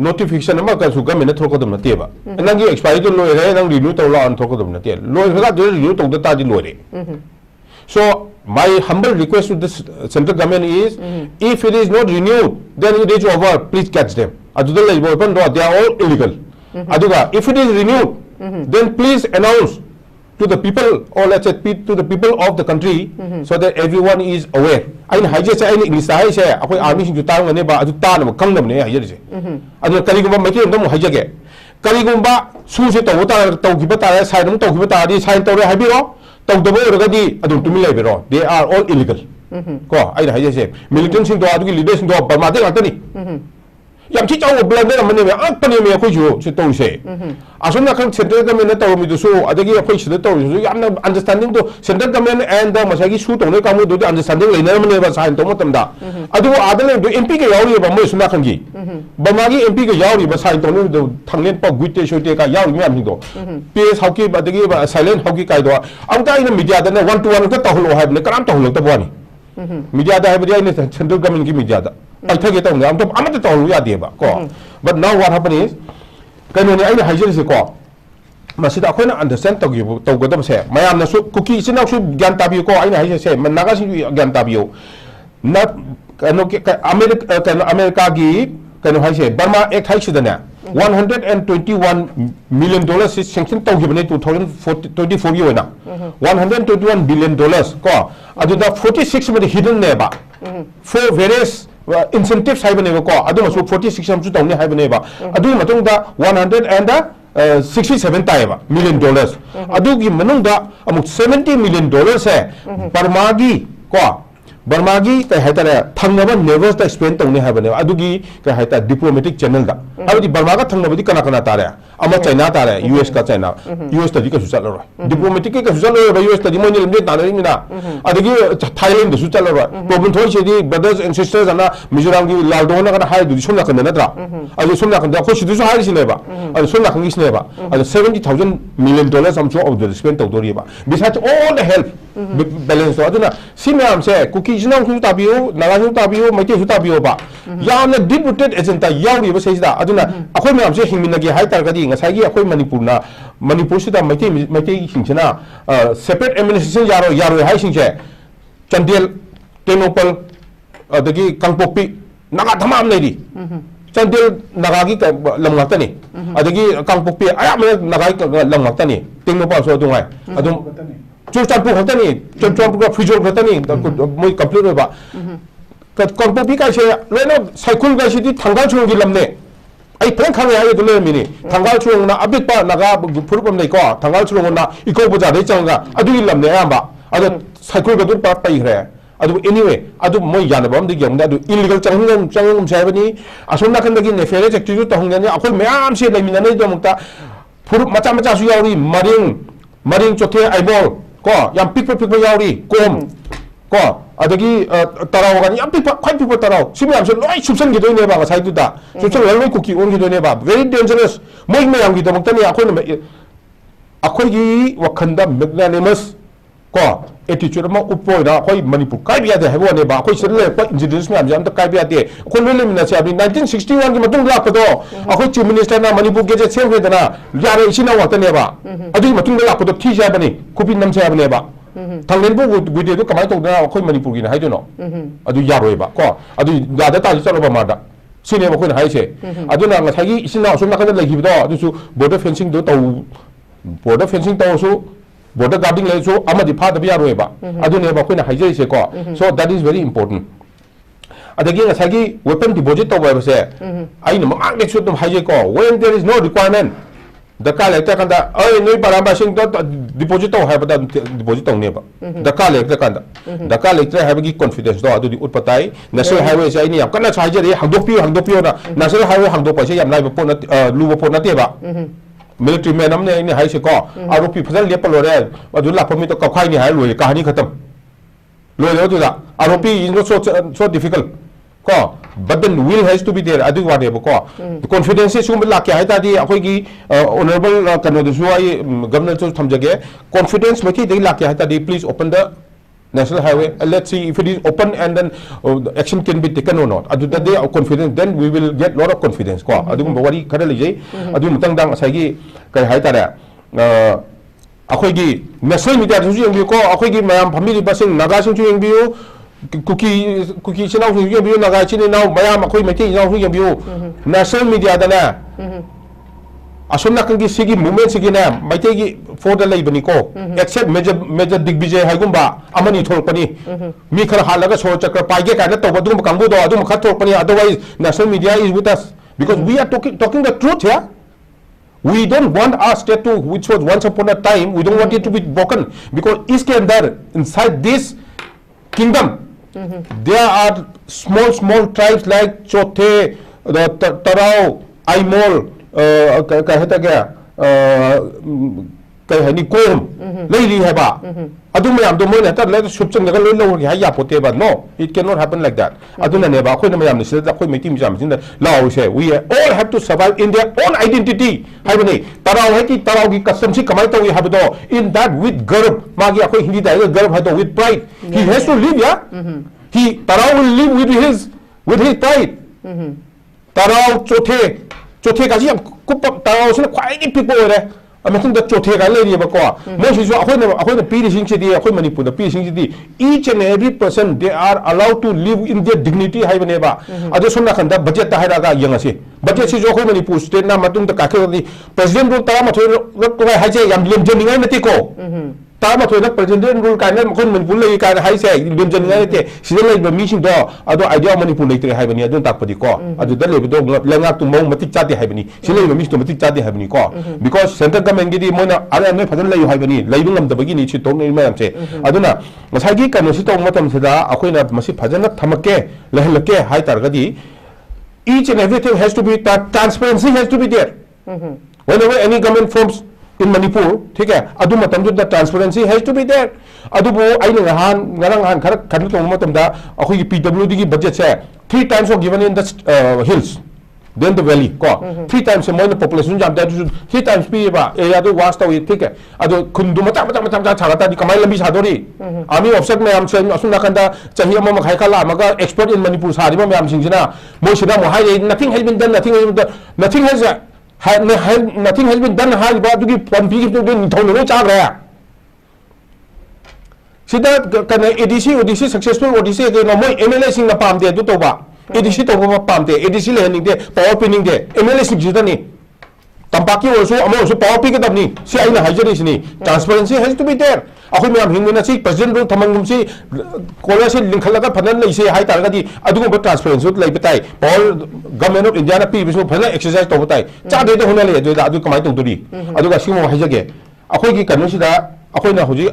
notification ma ka su government thok dum na te ba nangi expiry to lo re nang renew to la an thok dum na te lo ga de renew to da ta di lo re so my humble request to this central government is if it is not renewed then it is over please catch them they are all illegal if it is renewed then please announce to the people or let's say to the people of the country so that everyone is aware I haje say I English hai say akoi army sing tang ne ba adu ta na kang nam ne haje adu kali go ma ke ndam haje ge करीगुंबा SUSE तौखिबा तारे sign अमु तौखिबा तारदी sign तौरे हाइबिरो तौदबो ओरगदी अदुम तुमि लेबिरो they are all illegal को आइना हाइजेसे militant सिंग दो आदुगी leaders दो बर्मादे गातनी याम ची चाव blunder अमने में अपने में अखोइ जो से तौसे असम नाखन सेंट्रल गवर्नमेंट तौ मिदुसु अदगी अखोइ सिद तौसु यामना अंडरस्टैंडिंग तो सेंट्रल गवर्नमेंट एंड द मसागी सु तौने कामु दो अंडरस्टैंडिंग लेनर मने बा साइन तौ मतमदा अदु आदले दो एमपी के यावरी बा मोय सुना खंगी बमागी एमपी के यावरी बा साइन तौने दो थांगलेन प गुइते सोइते का यावरी म्याम हिंदो पीएस हाउकी अदगी साइलेंट हाउकी काइदो अमता इन मीडिया दने 1 to 1 का तौलो हाबने कराम तौलो तबवानी मीडिया दा हाबदी इन सेंट्रल गवर्नमेंट की मीडिया दा पाइथगे तौने हम तो अमत तौलो यादेबा को but now what happen is कने आइना हाइजेसे को मसिदा अखोइना अंडरस्टैंड तौगदबसे मयामनसु कुकी सिनासु ज्ञान ताबियो को आइना हाइजेसे नागासि ज्ञान ताबियो न कनो के अमेरिका की कनो हाइसे बर्मा एक्ट हाइसिदने $121 million से सैंक्शन तौगिबने 2024 की होना $121 billion को अदुदा 46 में हिडन नेबा for various incentives हाइबने को अदुमसु 46 हमसु तौने हाइबने बा अदु मतुंगदा 167 ताइबा million dollars अदुगी मनुंगदा अमुक $70 million है बर्मागी को बर्मागी कई हाइतारे थंगनबा नेवल्स दा स्पेन तौने हाइबने अदुगी कई हाइता डिप्लोमेटिक चैनल दा हाबदी बर्मागा थंगनबदी कना कना तारे अमा चाइना तारे यूएस का चाइना यूएस तदी का सुचल रो डिप्लोमेटिक के सुचल रो यूएस तदी मोनि लिमदे तानरी मिना अदगी थाईलैंड दसु चल रो प्रॉब्लम थोइ सेदी ब्रदर्स एंड सिस्टर्स अना मिजोराम की लालदोना का हाइ दुदि सोना कन नत्रा अदु सोना कन दा खो सिदुसु हाइ सिनेबा अदु सोना कन गिसनेबा अदु $70,000 million हमसु ऑफ द स्पेन तौदोरिबा besides all the help balance तो अदुना सिमयाम से कुकी जिनाउ ताबियो नागासु ताबियो मैते सु ताबियो बा यामना डीप रूटेड एजेंडा यावरी बा सेसिदा अदुना अखोइ म्याम से हिंमिनगे हाइ तारगदी ngसागी अखोइ मणिपुरना मणिपुर सिदा मैते सिंगसेना सेपरेट एडमिनिस्ट्रेशन यारो हाइ सिंगसे चंदेल टेनोपल अदगी कांगपोपी नागा धमाम लेदी चंदेल नागागी लमगातनी अदगी कांगपोपी आयाम नागाई लमगातनी टेनोपल सो दुंगाय अदुम चुचापु खतनी चुचापु का फिजोल खतनी मोय कंप्लीट होबा कांगपोपी का से लेनो साइकिल का सिदी थांगाल छुंगी लमने आई फ्रेंक खाने आए तो ले मिनी थांगाल छुंगना अबिपा नागा फुरपम नै को थांगाल छुंगना इको बजार दे चंगा अदुगी लमने आंबा अदु साइकिल का दुर पाप पाइ रे अदु एनीवे अदु मोय यानबम दि यंगदा अदु इलीगल चंगम साइबनी असोम नाखनदगी नेफेरेज एक्टिविटी तहंगने अखोल म्याम से लेमिना नै दमुक्ता फुर मचा मचा सु यावरी मरिंग चोथे आइबोल को याम पिक यावरी कोम को अदगी तराव गानी याम पिक खै पिक तराव सिमयाम से लोइ सुबसन गिदोइने बा साइदुदा सुबसन लोइ कुकी ओन गिदोइने बा वेरी डेंजरस मोय मयाम गी दमुक्तनी अखोइगी वखंदा मैग्नानिमस को एटीट्यूड मा उपोइना अखोइ मणिपुर काय बिया दे हेबोने बा अखोइ सिरले प इंजीनियर्स म्याम जाम त काय बिया दे अखोइ लोइ लेमिना से अबि 1961 की मतुंग लापदो अखोइ चीफ मिनिस्टर ना मणिपुर गेजेट सेवगेदना यारे इसिना वातने बा अदुई मतुंग लापदो थी जाबनी कुपि नमसे आबने बा थांगलेन बु गुइदे दो कमाय तौदना अखोइ मणिपुर गिना हाइदनो अदु यारोय बा को अदु यादा ताजि चलो मादा सिने बखोइ हाइसे अदुना ngसागी इसिना असुम नाखन लेगिबदो अदुसु बॉर्डर फेंसिंग दो तौ बॉर्डर फेंसिंग तौसु border guarding le so amadi pha da biya roeba adune ba koina haijai se ko so that is very important adagi ngasagi weapon deposit to ba se ai no ma ne chu dum haijai ko when there is no requirement daka le ta kanda ai noi paramba sing to deposit to ha ba deposit to ne ba daka le ta kanda daka le tra ha ba gi confidence to adu di utpatai national highway se ai ni yam kana haijai re hangdopio na national highway hangdop pa se yam lai ba pon lu ba pon na te ba military man हमने इने high से को आरोपी फजल lapel रे अदु लाफमी तो कखाई नि हाय लोय कहानी खत्म लोय लो दुदा आरोपी इज नॉट सो डिफिकल्ट को but then will has to be there अदु वादे को कॉन्फिडेंस से सुम लाके हाय तादी अखोई की ऑनरेबल कनो दसु आई गवर्नर तो थमजगे कॉन्फिडेंस मकी दे लाके हाय तादी please open the national highway let's see if it is open and then action can be taken or not adu da they are confident then we will get lot of confidence ko adu wari khare lejai adu mutang dang asai gi kai hai tare akhoi gi national media su yeng bi ko akhoi gi mayam family basing naga sing su yeng bi kuki sinau su yeng bi naga chin nau mayam akhoi mai ti nau su yeng bi national media da na Assam नाकन की सिगी movement सिगी ना माइते की four the लेबनी को accept major Digvijay हाइगुंबा अमनी थोरपनी मी खर हालगा सो चक्र पाइगे काने तब दुम कांगु दो अदुम खत थोरपनी otherwise national media is with us because we are talking the truth या We don't want our state to, which was once upon a time, we don't want it to be broken, because Iskandar, inside this kingdom, there are small tribes like Chothe, Tarao, Aimol, no, it cannot happen like that. We all have to survive in their own identity. In that with garb, with pride. He has to live, yeah? Tarao will live with his pride. Tarao, Chothe kasi ang kupap Tarao sila quite people there. Amatong the Chothe ka lady ba ko. Mo si ako na pili sing city, ako Manipur na pili sing city. Each and every person they are allowed to live in their dignity hay ba ba. Ado sunna kanda budget ta hay raga yang asi. Budget si ako Manipur state na matong ta ka ni president ro ta ma thoi ko hay che yam lim jen ngai na ti ko. Tama to the president rule kind of Manipur kind of high say, Limjanity, she like the mission door, although I don't manipulate the Habani, I don't talk for the core. I do let up to Matic Chati Habani, she lay the mission to Matic Chati Habani core. Because Central Government get Mona, I don't know if I don't let you have any, label them the beginning, she told me, I don't know. Masagi can sit on Matam Seda, Aquina, Masip Pajana, Tamake, Lahelake, High Targadi. Each and everything has to be that transparency has to be there. Whenever any government forms in Manipur, take care. The transparency has to be there. Adubo, I know PWD budget 3 times were given in the hills, then the valley. 3 times more the population jump that 3 times people washed away. Take care. Adu Kundumata Chagata, the Kamal Sadori. Army of Set Mayam saying Asunakanda, Chahima Haikala, Maga, expert in Manipur, Sadima Mayam Singina, Moshida Mohai, nothing has been done, nothing has. Nothing has been done. How about to give one big to do Tono Chagra? See that EDC successful Odyssey, they know more MLS in the palm there, Dutoba. EDC to palm there, EDC landing there, power pinning there, MLS in Jitani. Tampaki also, also power pick it up. See, I know hygiene. Transparency has to be there. Ako may amhin si President Ro Tamangum si Kola si Linkhalaga Panan si High Targadi, Adu ba transparency like betay. All government of India P bisu Pana exercise to betay. Cha de hunale do adu kamay tong duri. Adu ga simo hajage. Ako gi kanu sida ako na huji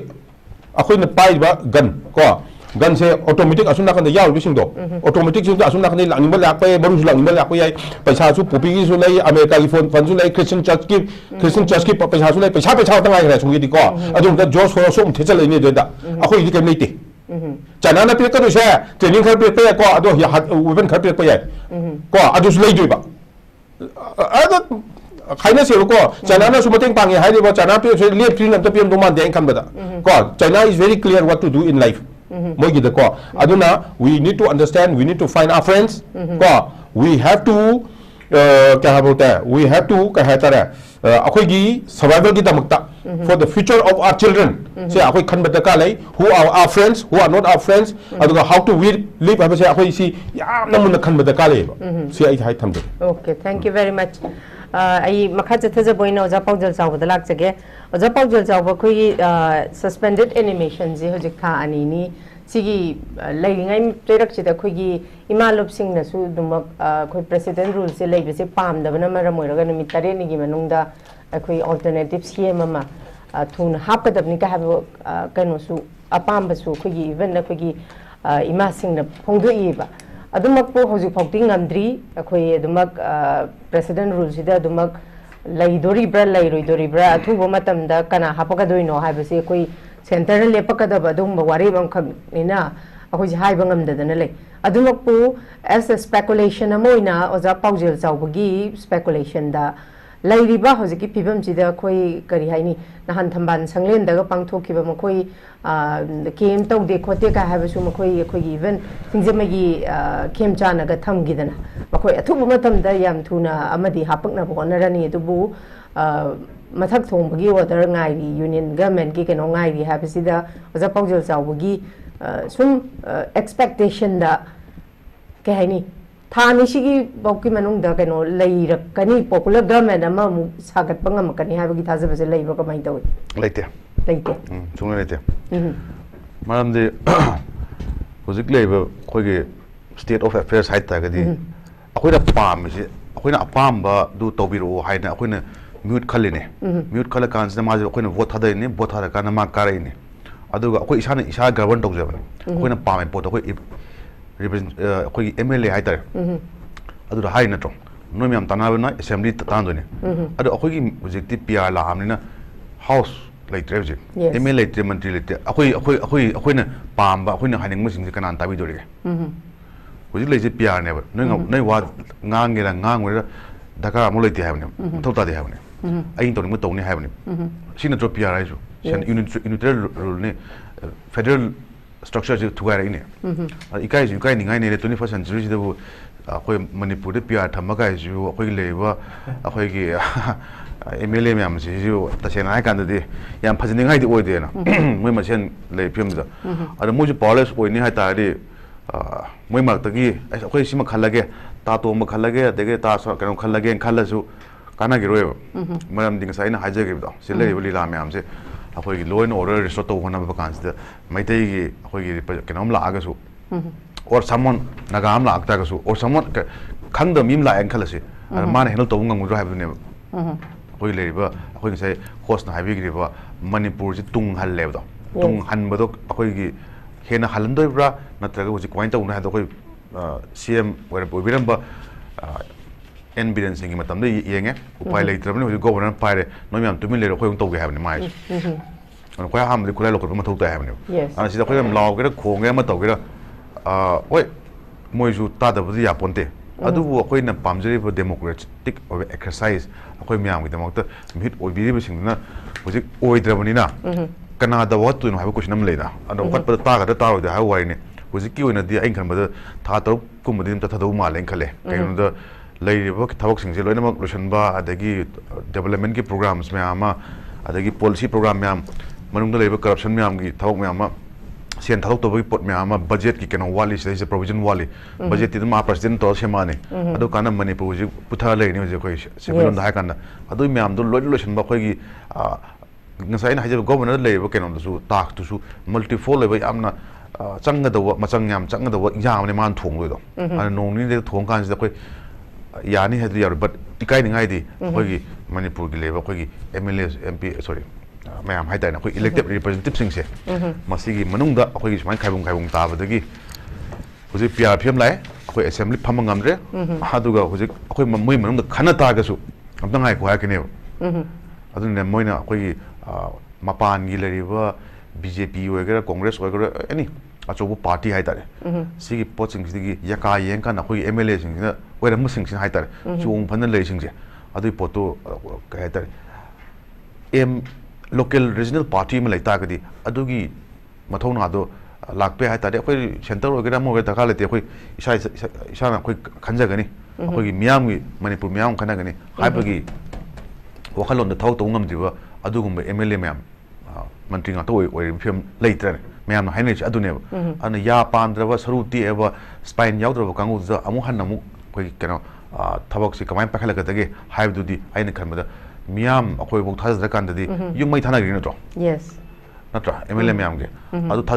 ako na pai ba gun ko. Gun se automatic asuna kan yaw bising do. Automatic sing asuna kan lang nimba lak pa baru lang nimba lak pa yai. Paisa su pupi gi su lai America gi phone fan su lai Christian church ki paisa su lai paisa tangai ra sungi di ko. Adu da George for so thechal ni do da. Ako idi kem nei te. Chana na pe ka do se training khar pe ko adu ya weapon khar pe pa yai. Ko adu su lai do ba. Adu China se ko China na su mateng pangi hai ba China pe se liep trin am ta pem do man deng kan ba da. Ko China is very clear what to do in life. Aduna, we need to understand, we need to find our friends. We have to we have to survival for the future of our children. Say who are our friends, who are not our friends, how to live. Okay, thank you very much. I makhaja thaja boina oja paujal chaw da lak chage oja paujal chaw ba khoi suspended animation ji hojik tha ani ni sigi lairingai trerak chida khoi gi imalop sing na su dumak khoi president rule se laibe se pam da bana mara moiraga numi tare ni gi manungda khoi alternative scheme ma thun hapkadab ni ka ha kano su apam ba su khoi gi even na khoi gi ima sing na phongdo i ba adumak po hoji phokting amdri akhoi adumak president rule sida adumak laidori bra lairoi bra athubo matam da kana hapaka doino haibase akhoi center lepakada badum wari bam khagina akhoi hai bangam dadana le adumak po as a speculation amoina oja paujel chawbagi speculation da lairiba hojiki pibam chida khoi kari haini nahan thamban sanglen daga pangthokiba makhoi kem tawde khote ka habasu makhoi khoi even singjamagi kem chana ga thamgidana makhoi athubu matam da yam thuna amadi hapakna bonarani dubu mathak thongbagi order ngai union government ki keno ngai habasida oja paujel chawbagi sum expectation da ke haini Thani shigi bauki manung da kano kani popular government ama mu sagat pangam kani habagi thaza base lay ba kamai tawi laite sungna laite maram de hojik leba khoige state of affairs haita gadi akoina pam si akoina apam ba du tobiro haina akoina mute खल्लिने mute खल्ल कांसना माजे अखोइना vote थादइने vote थादा काना मा कारइने अदुगा अखोइ इसाना इसा govern तौजबने अखोइना पामे पोत अखोइ रिप्रेजेंट अखोइ एमएलए हाइतार अदुदा हाइ नत्रो नोइ म्याम तानाबना असेंबली तानदोने अदु अखोइगी प्रोजेक्टि पीआर लाहामनिना हाउस लाइट्रे जे एमएलए लाइट्रे मंत्री लाइट्रे अखोइना पामबा अखोइना हाइनिंगमसिंग कनान ताबिदोरिगे हुजिक लेजे पीआर नेब नोइ वा ngang ngang Dakar mo leite haibne thota de haibne ain to ni tawni haibne sina tro PR ai ju unitary rule ne federal structure ju thuga rai ne ikai ju kai ningai ne 21st century ji de akoi Manipur de PR thamma kai ju akoi leba akoi gi MLA myam ji ju ta sena ai kan de yam phajini ngai de oi de na moi ma chen le phim da ada mo ju police oi ni hai ta de moi mak ta gi akoi sima khalage ta to ma khallage dege ta so kan khallage khallasu kana gi roe maram ding sai na haje gi da sile buli la me am se akoi gi law and order restore to hona ba kan se mai tai gi akoi gi kenom la aga su or someone nagam la akta ga su or someone khang da mim la en khallase man handle to ngam ro ha ne akoi le ba akoi gi sai host na ha bi gi ba Manipur ji tung hal le ba tung han ba do akoi gi hena halandoi bra natraga uji kwain ta una ha do akoi CM where Biramba and biren singing matam de yenge upai later when governor pare no yam to miller ko to have ni mai on ko ham de kula lo ko ma to have ni an si da ko yam law ga ko ga ma to ga oi moi ju ta da bu ya ponte adu bu ko na pamjeri bu democratic exercise ko mi am gi da ma ta mit oi bi bi sing na uji oi dra bani na kana da wat tu no ha ko shinam le na an ko pa ta ga ta ro da ha wai ni Huziki wina di aing kan bada thataru kumadi ta thadu ma leng khale kaino da leiriba thawak singse loina mak lushan ba adagi development ki programs me ama adagi policy program me am manung da leiba corruption me am gi thawak me ama sen thawak to bi pot me ama budget ki keno wali se provision wali budget ti ma president to semane adu kana Manipur ji putha le ni je koi sebelon da kan adu me am do loi lushan ba koi gi ngasai na haje governor leiba keno su tak tu su multifold leiba amna changa da machang yam changa da yam ne man thong lo do an nong ni de thong kan se koi ya ni he yar but ikai ni ngai di koi gi Manipur gi leba koi gi MLA MP sorry mayam hai ta na koi elected representative sing se masi gi manung da koi gi smai khaibung ta ba da gi hoji PR phim lai koi assembly pham ngam re adu ga hoji koi moi manung da khana ta ga su amtang hai ko ha ke ne adu ne moi na koi gi mapan gi le ba BJP वगैरह कांग्रेस वगैरह any अचौब party है तारे सिगी poaching सिगी यका यें का ना कोई MLA सिंग ना वैर म सिंग है तारे चुंग फन ले सिंग से अदु पोतो कहे तारे लोकल रीजनल पार्टी में लेता कदी अदुगी मथौ ना दो लाकपे है तारे कोई सेंटर वगैरह म वगैरह का लेते कोई इसा ना कोई खंजा गनी कोई मियाम की Manipur मियाम खना गनी हाइबगी वखलों द थौ तो ngam दिबा अदुगुम MLA मैम मंत्री nga to oi phim later मैम हाइने अदुने अन या पांद्रवा सरुति एवा स्पाइन याउद्रवा कांगु ज अमु हन अमु कोई केनो थबक सि कमाय पखला गतगे हाइबदुदी आइने खनबदा मियाम अखोय बो थाजदा कांददी युम मै थाना गिनो तो यस नत्रा MLA मैम के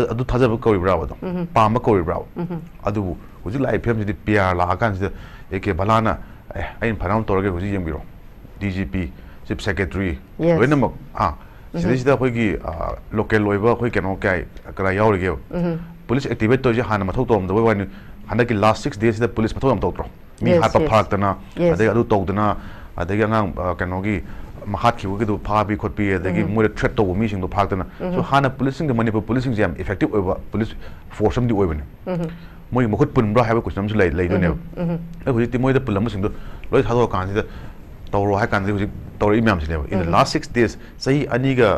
अदु थाजब कोइ ब्राव दो पाम कोइ ब्राव अदु हुजि लाई फेम जि PR ला कान जि एके बलाना आइन फनाम तोरगे हुजि यमबिरो DGP Chief Secretary लोइनमक सिदा अखोगी लोकल लोइबा अखोई केनो काय करा यावरगे पुलिस एक्टिवेट तो जे हाना मथौ तोम दो वानि हाना की लास्ट 6 days दा पुलिस मथौ तम तोत्रो मी हापा फाक्तना अदे अदु तौदना अदे अंगांग केनोगी महात खिवगे दो फाबी खोटपी अदे मोरे थ्रेट तो मी सिंग दो फाक्तना सो हाना पुलिसिंग द Manipur पुलिसिंग जे इफेक्टिव ओबा पुलिस फोर्स हम दि ओबने मोय मखुत पुनब्रा हाबा कुसनम लೈ लैदो ने ए हुजि ति मोय द पुलम सिंग दो लोय थादो कान सिदा तौरो हाय कान हुजि तौरो इम्याम सिने इन द लास्ट 6 days सही अनिगा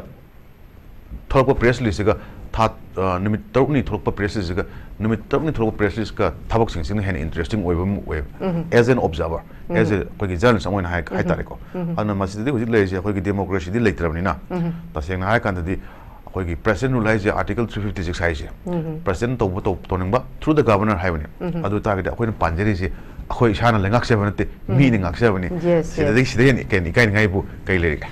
थोरप प्रेस लिस्ट का था निमित तरुनी थोरप प्रेस लिस्ट का निमित तरुनी थोरप प्रेस लिस्ट का थबक सिंग सिंग हेन interesting web as an observer as a कोई जर्नल समोइन हाय हाय तारेको अन मसिदि हुजि लेजे कोई डेमोक्रेसी दि लेत्रबनिना तसेंग हाय कान दि कोई प्रेसिडेंट रूल हाइजे आर्टिकल 356 हाइजे प्रेसिडेंट तो तोनिंगबा थ्रू द गवर्नर हाइबने अदु तागदि अखोइन पांजरी से अखोइ इसाना लेंगाक से बनते मी निंगाक से बनि सिदि सिदि केनि काइन गाइबु कै लेरिका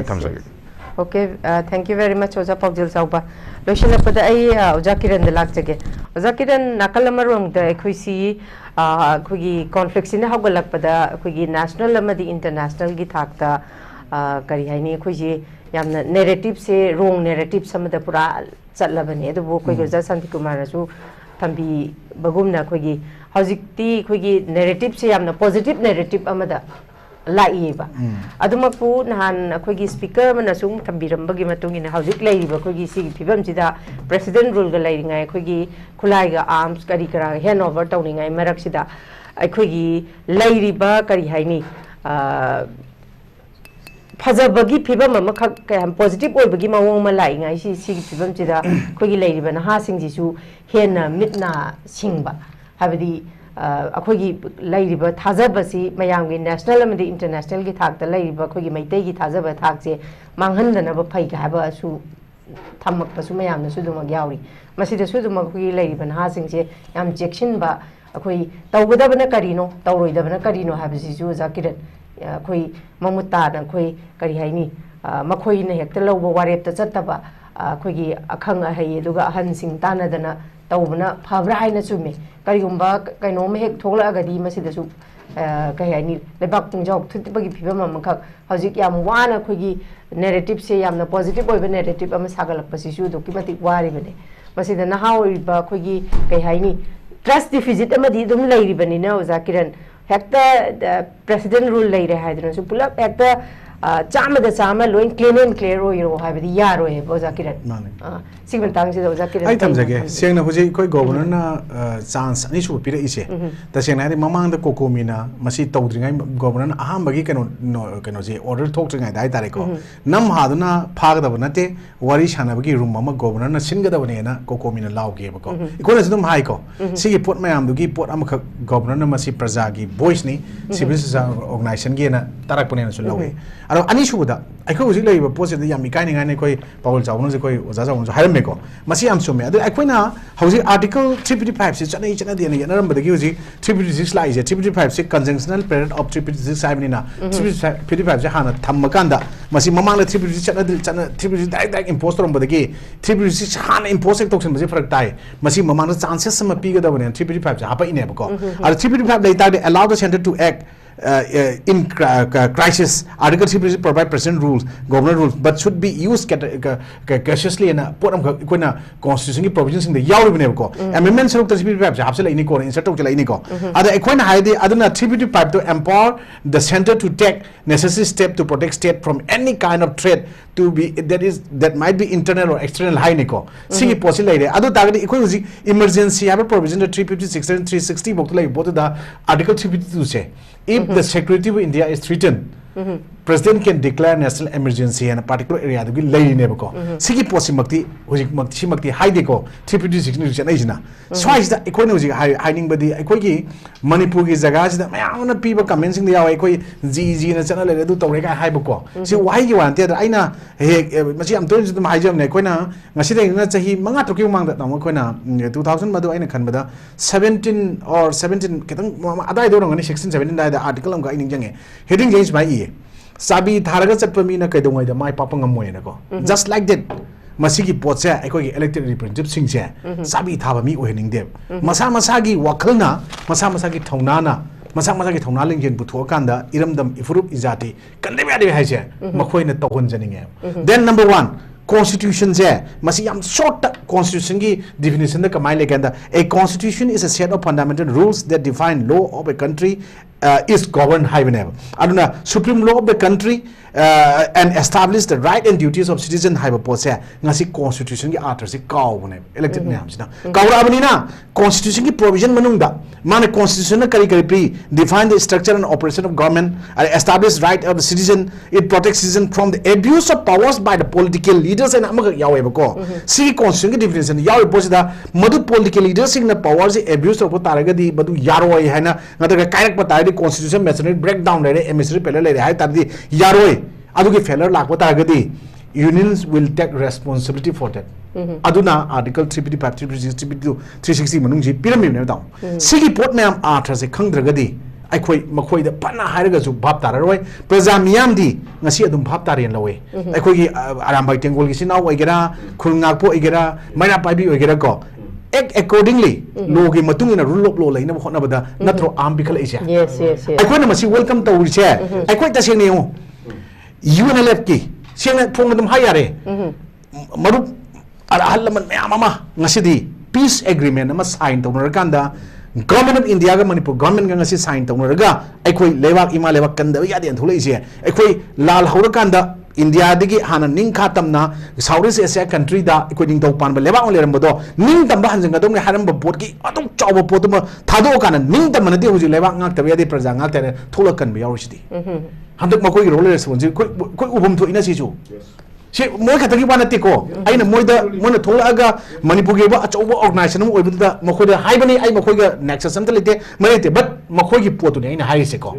थमसगे Okay, thank you very much, Oja PAOJEL Chauba. Loishina pada ai Oja Kiran de lak jage. Oja Kiran nakalamar da khuisi khugi conflicts ina hagalak pada khugi national amadi international gi thakta kari hai ni khoi yamna narrative se wrong narrative samada pura chatlabane adubu khoi ga Santikumar su thambi bagumna khoi gi hojikti khoi gi narrative se yamna positive narrative amada laiba adumaku nahan khoi gi speaker mana sum thambiram bagi matung ina hojik laiba khoi gi si phibam sida president rule ga lairingai khoi gi khulai ga arms kari kara handover tawningai marak sida khoi gi lairiba kari haini फजबगी फिबम हम positive ओइबगी मवोंग मा लाइंगाई सी फिबम चिदा खोगी लेरिबा नहा सिंगजिसु हेना मिटना सिंगबा हाबदी अखोगी लेरिबा थाजबसी मयांगी national अमदी international की थाक ता लेरिबा खोगी मैतै की थाजबा थाक से मांगहनदनबा फैगा हाबा सु थमक पसु मयामना सुदुमा यावरी मसिदा सुदुमा खोगी लेरिबा नहा सिंगसे याम जेक्शनबा अखोई तौगदबना करिनो तौरोइदबना करिनो हाबसिसु जाकिरन खोई ममुताना खोई करी हाइनी मखोई ने हेक्ता लौबा वारेपता चत्तबा खोगी अखंग अहै दुगा अहन सिंग तानदना तौबना फब्रा हाइना चुमे करिगुम्बा कैनोम हेक थोगलागदी मसिदसु कहि हाइनी लेबाक पुंजाव थुतिबगी फिबम अमखक हजिक याम वाना खोगी नैरेटिव से यामना पॉजिटिव ओइबा नैरेटिव अमा सागलपसिसु दोकि मतिक वारिबने मसिदा नहा ओइबा खोगी कहि हाइनी ट्रस्ट डिफिजिट अमदी दुम लैरिबनी ना ओजा किरण हेक्ता प्रेसिडेंट रूल ले रहे हैं तो पुला हेक्ता Chama lion clean and clear हो है बदी यार हो है ओजा किरण सिगमन तांग से ओजा किरण आई थमजगे सेंगना हुजे कोई गवर्नर ना चांस अनि सु पिरे इसे तसेंगना दे ममांग द कोकोमिना मसी तौद्रिंगाई गवर्नर अहाम बगी कनो जे ऑर्डर थोक्ट्रिंगाई दाई तारे को नम हादना फागदब नते वारी सानबगी रूम ममा गवर्नर ना सिनगदबने ना कोकोमिना लावगे बको इकोना सदम हाई को सिगी पोट मयाम दुगी पोट अमख गवर्नर ना मसी प्रजा की वॉइस नि सिविल सोसाइटी ऑर्गेनाइजेशन गे ना तारकपने ना सुलावे अरो अनि सुबदा अखो हुजिक लैबा पोसे द यामी काइने गाने कोई पावल चावनो जे कोई ओजा चावनो हारमे को मसी आम सुमे अदु अखोइना हौजिक आर्टिकल 355 से चना देना यनरम बदगी हुजिक 356 लाइजे 355 से कंजंक्शनल पेरियड ऑफ 356 साइबनिना 355 से हाना थम्मकांदा मसी ममांग 356 चना 356 डाइरेक्ट इंपोज तरम बदगी 356 हाना इंपोज तोक्सन बजे फरक ताई मसी ममांग चांसेस सम पीगदबने 355 से हापा इनेबको और 355 लाइता allow the center to act in crisis. Article 3 provide present rules, government rules, but should be used cautiously and put on constitution provisions in the yaw ko amendments of the 355 habsela ini ko insert to ini ko ada equine hide aduna 355 to empower the center to take necessary step to protect state from any kind of threat to be that might be internal or external high niko sigi possible ide adu tagdi equine emergency have provision the 356 and 360 both like both the article 352 say if the security of India is threatened, President can declare national emergency in a particular area. The lady never go. Sigi possimakti, Hujikmakti, Haideko, 356 news and Asian. So is the economy hiding by the Equigi, Manipur is the guys that my people commencing the Equi, ZZ and a channel to Toreka Hiboko. So why you want that? I know, I'm told them Hijam Nequena, Nasidan, he Mangatoki Mang that Namakona, 2000 Madu in Canada, 17 or 17, I don't know, 16, 17, the article I'm going in heading against my ear. Sabi Tharaga Sapamina Kadonga, the my papa Moyanago. Just like that. Masigi Potsa, Equi elected representative Singse, Sabi Tabami winning them. Masamasagi Wakalna, Masamasagi Tonana, Masamasagi Tonaling Butuakanda, Iramdam Ifrup Izati, Kandemadi Haja, Makoina Tokon Zeninga. Then number one. Constitution there must be short constitution definition the Kamai legenda. A constitution is a set of fundamental rules that define law of a country is governed high level. Aduna supreme law of the country and establish the right and duties of citizen high posse. Ngasi constitution ki article si kaw bune elected names na. Kawra bani na constitution ki provision manungda. Mana constitution na kari pri define the structure and operation of government and establish right of the citizen. It protects citizen from the abuse of powers by the political leaders and amaga yawe bako. Si constitution ki definition yawe posse da madu political leaders in the powers abuse of taraga di madu yaroi hai na ngata kayak batai the constitution masonry breakdown le emissary pele le hai tar di yaroi adugi failure lakba taragadi unions will take responsibility for that. Aduna article 355 362 360 manung ji pyramid ne daw sigi pot mayam arthas se khangdragadi aikhoi makhoi da panna hairaga su bhap tararoi praja miyam di ngasi adum bhap taren lawe aikhoi gi Arambai Tenggol gi sinau oigera khulngak po oigera maina paibi oigera ko act accordingly law gi matung ina rule of law laina hona bada natro am bikhala ise yes aikhoi na masi welcome to rise aikhoi ta seng ne UNLF ki siang thong dum hayare maru ahal man mayam ama ngasidi peace agreement ama sign tawnar kanda government of India ga Manipur government ga ngasi sign tawnar ga aikoi lewak ima lewak kanda yadi an thulai ise aikoi lal hawra kanda India digi hana ning khatamna Southeast Asia country da aikoi ning tawpan ba lewak leram bodo ning tamba hanjang ga dom ne haram ba bot ki adum chawba pot ma thado kana ning tam na de huji lewak ngak tabi yadi praja ngak tare thulakan ba yawrishdi handak ma koi role response koi ubum tho ina si chu si moi khatagi wana te ko aina moida mona tholaga Manipur ge ba achauba organization mo oibda makoi da haibani ai makoi ga nexus am lete marete but makoi gi potu ne aina haise ko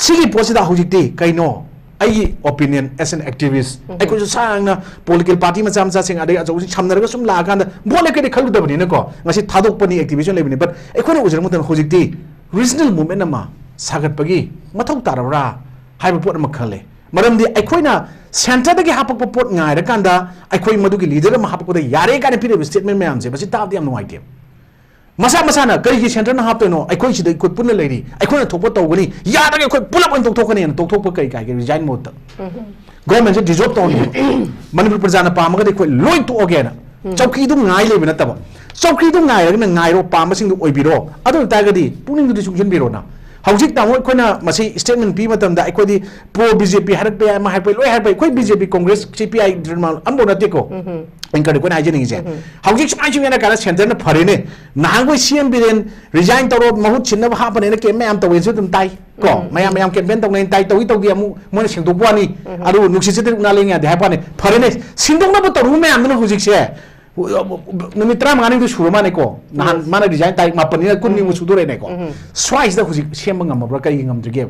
sigi posida hujikti kaino ai opinion as an activist ai ko sang na political party ma cham cha sing ade achau chamnaraga sum la kan da bole ke de khalu da bani ne ko ngasi thadok pani activation lebini but ai ko na ujra mo tan hujikti regional movement ma sagat pagi mathau tarabra haiba pot ma khale maramdi aikhoina center dagi hapakpa pot ngai ra kanda aikhoi madugi leader ma hapakko da yare ka ne pire statement mayam je basi taab yam nuai te masa masa na kari gi center na hapto no aikhoi si dai khut punna leiri aikhoina thokpa tawgani yada ge khoi pulap on thokthokani na thokthokpa kai kai resign mode ta government se dissolve to Manipur prajana pamaga de khoi loi to again chauki du ngai le bina taba chauki du ngai ra na ngai ro pam sing du oibiro adu tagadi puning du sungjen biro na hawjik tamo koina masi statement pi matam da ikodi pro BJP harak pe ma hai pe loi har pe koi BJP Congress CPI drmal ambo na teko engkar ko na jeni je hawjik smai chu na kala center na phare ne nangoi CM biren resign toro mahut chinna ha pane ne ke me am tawen su tum tai ko mayam campaign tong nei tai togi togi amu mo ne singdok bani aru nuksi se na lenga de ha pane phare ne sindok na bo toru me am na hawjik se numitra mangani du shuruma ne ko nahan mana design tai mapani na kunni mu sudure ne ko swais da huji semba ngamabra kai ngamdrige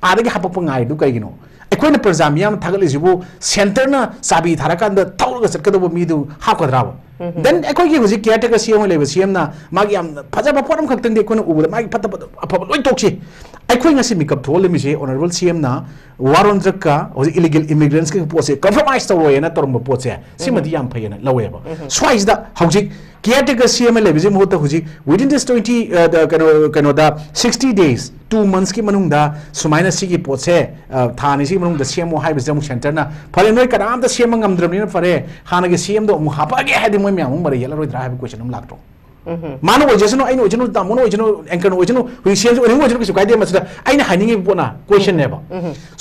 adagi hapapang ngai du kai gino akoina prajamiam thagali jibu center na sabi tharakan da tawga sakado mi du hakadra then akoi gi huji caretaker CM leba CM na magi am phajaba phoram khaktang de koina ubu magi phata afaba loi tokchi akoi ngasi mikap thole mi je honorable CM na waron jakka hoji illegal immigrants ke pose compromise tawoi na torma pose simadi yam phayena laweba swais da hoji caretaker CM leba je mohta hoji within this 20 kano da 60 days 2 months ki manung da sumaina sigi pose thani si manung da CM hai be jamu center na phare noi kadam da CM ngamdram ni phare hana ge CM do mu hapa ge hadi moi myam mari yala roi dra have question am lakto mano ojesno aino ojeno tamono ojeno ankan ojeno wi CM ojeno ojeno kisu kaide masda aina haningi bona question ne ba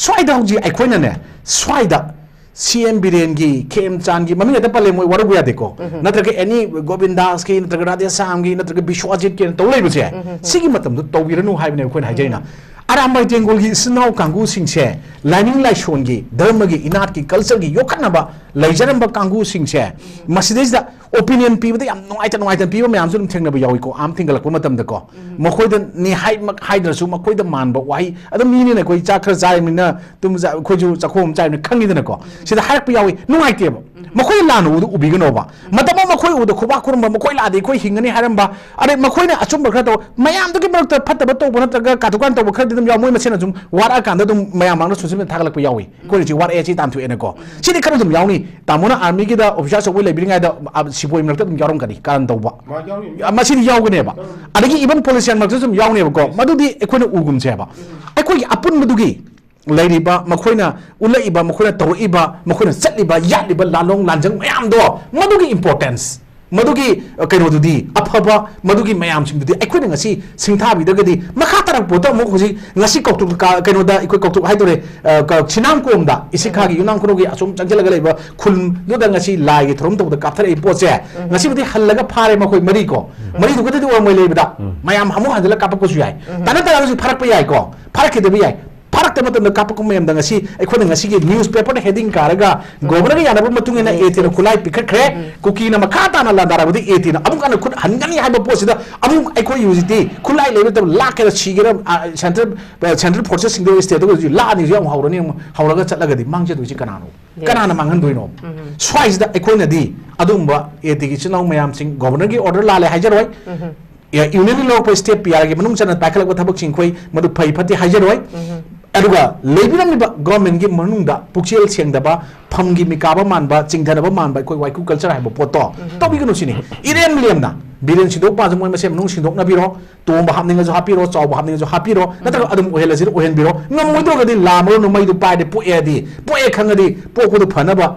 swaida hoji ai koina ne swaida CM biren gi KM chan gi mami ta pale moi waru ya deko natra ke any Govindas ki natra radya sam gi natra ke Bishwajit ki to lei bse sigi matam du to biranu hai ne koina hajaina Arambai Tenggol gi sinau kangu singse lining lai shon gi dharma gi inat ki culture gi yokhanna ba laijaram ba kangu singse masidais da opinion pi ba yam noi ta pi ba myam zum thengna ba yawi ko am thingal ko matam da ko mokoi da ni haidra su mokoi da man ba wai adam ni ne koi chakra jai mina tum ja khoi ju chakhom jai ne khangi da ko sida harak pa yawi noi te ba mokoi la no ubi gano ba matama mokoi u da khoba kurum ba mokoi la de koi hingani haram ba are mokoi na achum ba khra to mayam da ki marak ta phatta ba to ba ta ka tukan to ba khra dum yaw moi masena zum wara kan da dum mayam ang susim thagalak pa yawi ko ji war e chi tam thu ene ko sidi khra dum yawni tamona army ki da officer so le biringa da sipoi marak ta dum yarom kani karan to ba ma sidi yaw gane ba adagi even politician marak zum yawni ba ko madudi ekoi na ugum che ba ekoi apun madugi lairiba makoina ulaiba makoina tawaiba makoina chatliba yatliba lalong lanjang mayam do madugi importance madugi kaino dudi aphaba madugi mayam sing dudi ekoi ngasi singthabi dagadi makha tarak boto mo khoji ngasi koktu kaino da ekoi koktu haidore chinam kom da isikha gi yunang kono gi asum changjalaga leiba khul do da ngasi lai gi throm to da kapthare poche ngasi budi hallaga phare makoi mari ko mari du gadi o moi leiba da mayam hamu handala kapak ko suyai tana tara ngasi pharak pa yai ko pharak ke debi yai parak te matam kapak ko mayam da ngasi ekoi ngasi gi newspaper da heading karaga governor gi yana bu matung ina 18 khulai pikhat khre kuki na makata na landara budi 18 amu kana khut hangani haiba posida amu ekoi usiti khulai lebe ta lakera chigera central forces sing do state do la ni yam hawrani hawraga chatlaga di mangje do ji kanana manghan doino swais da ekoi na di adumba 18 gi chinau mayam sing governor gi order la le hajaroi union law pa state PR gi manung chana takhalak ba thabak ching khoi madu phai phati hajaroi aduga lebiram ba government gi manungda pukchel sengdaba phamgi mikaba manba chingdhanaba manba koi waiku culture haibo poto to bigunu sini iren lemna biren sidok pa jmoi masem nung sindok na biro tomba hamninga jo hapiro chawba hamninga jo hapiro natra adum ohela jir ohen biro ngamoi do gadi lamo no mai du paide po edi po e khangadi po ko du phanaba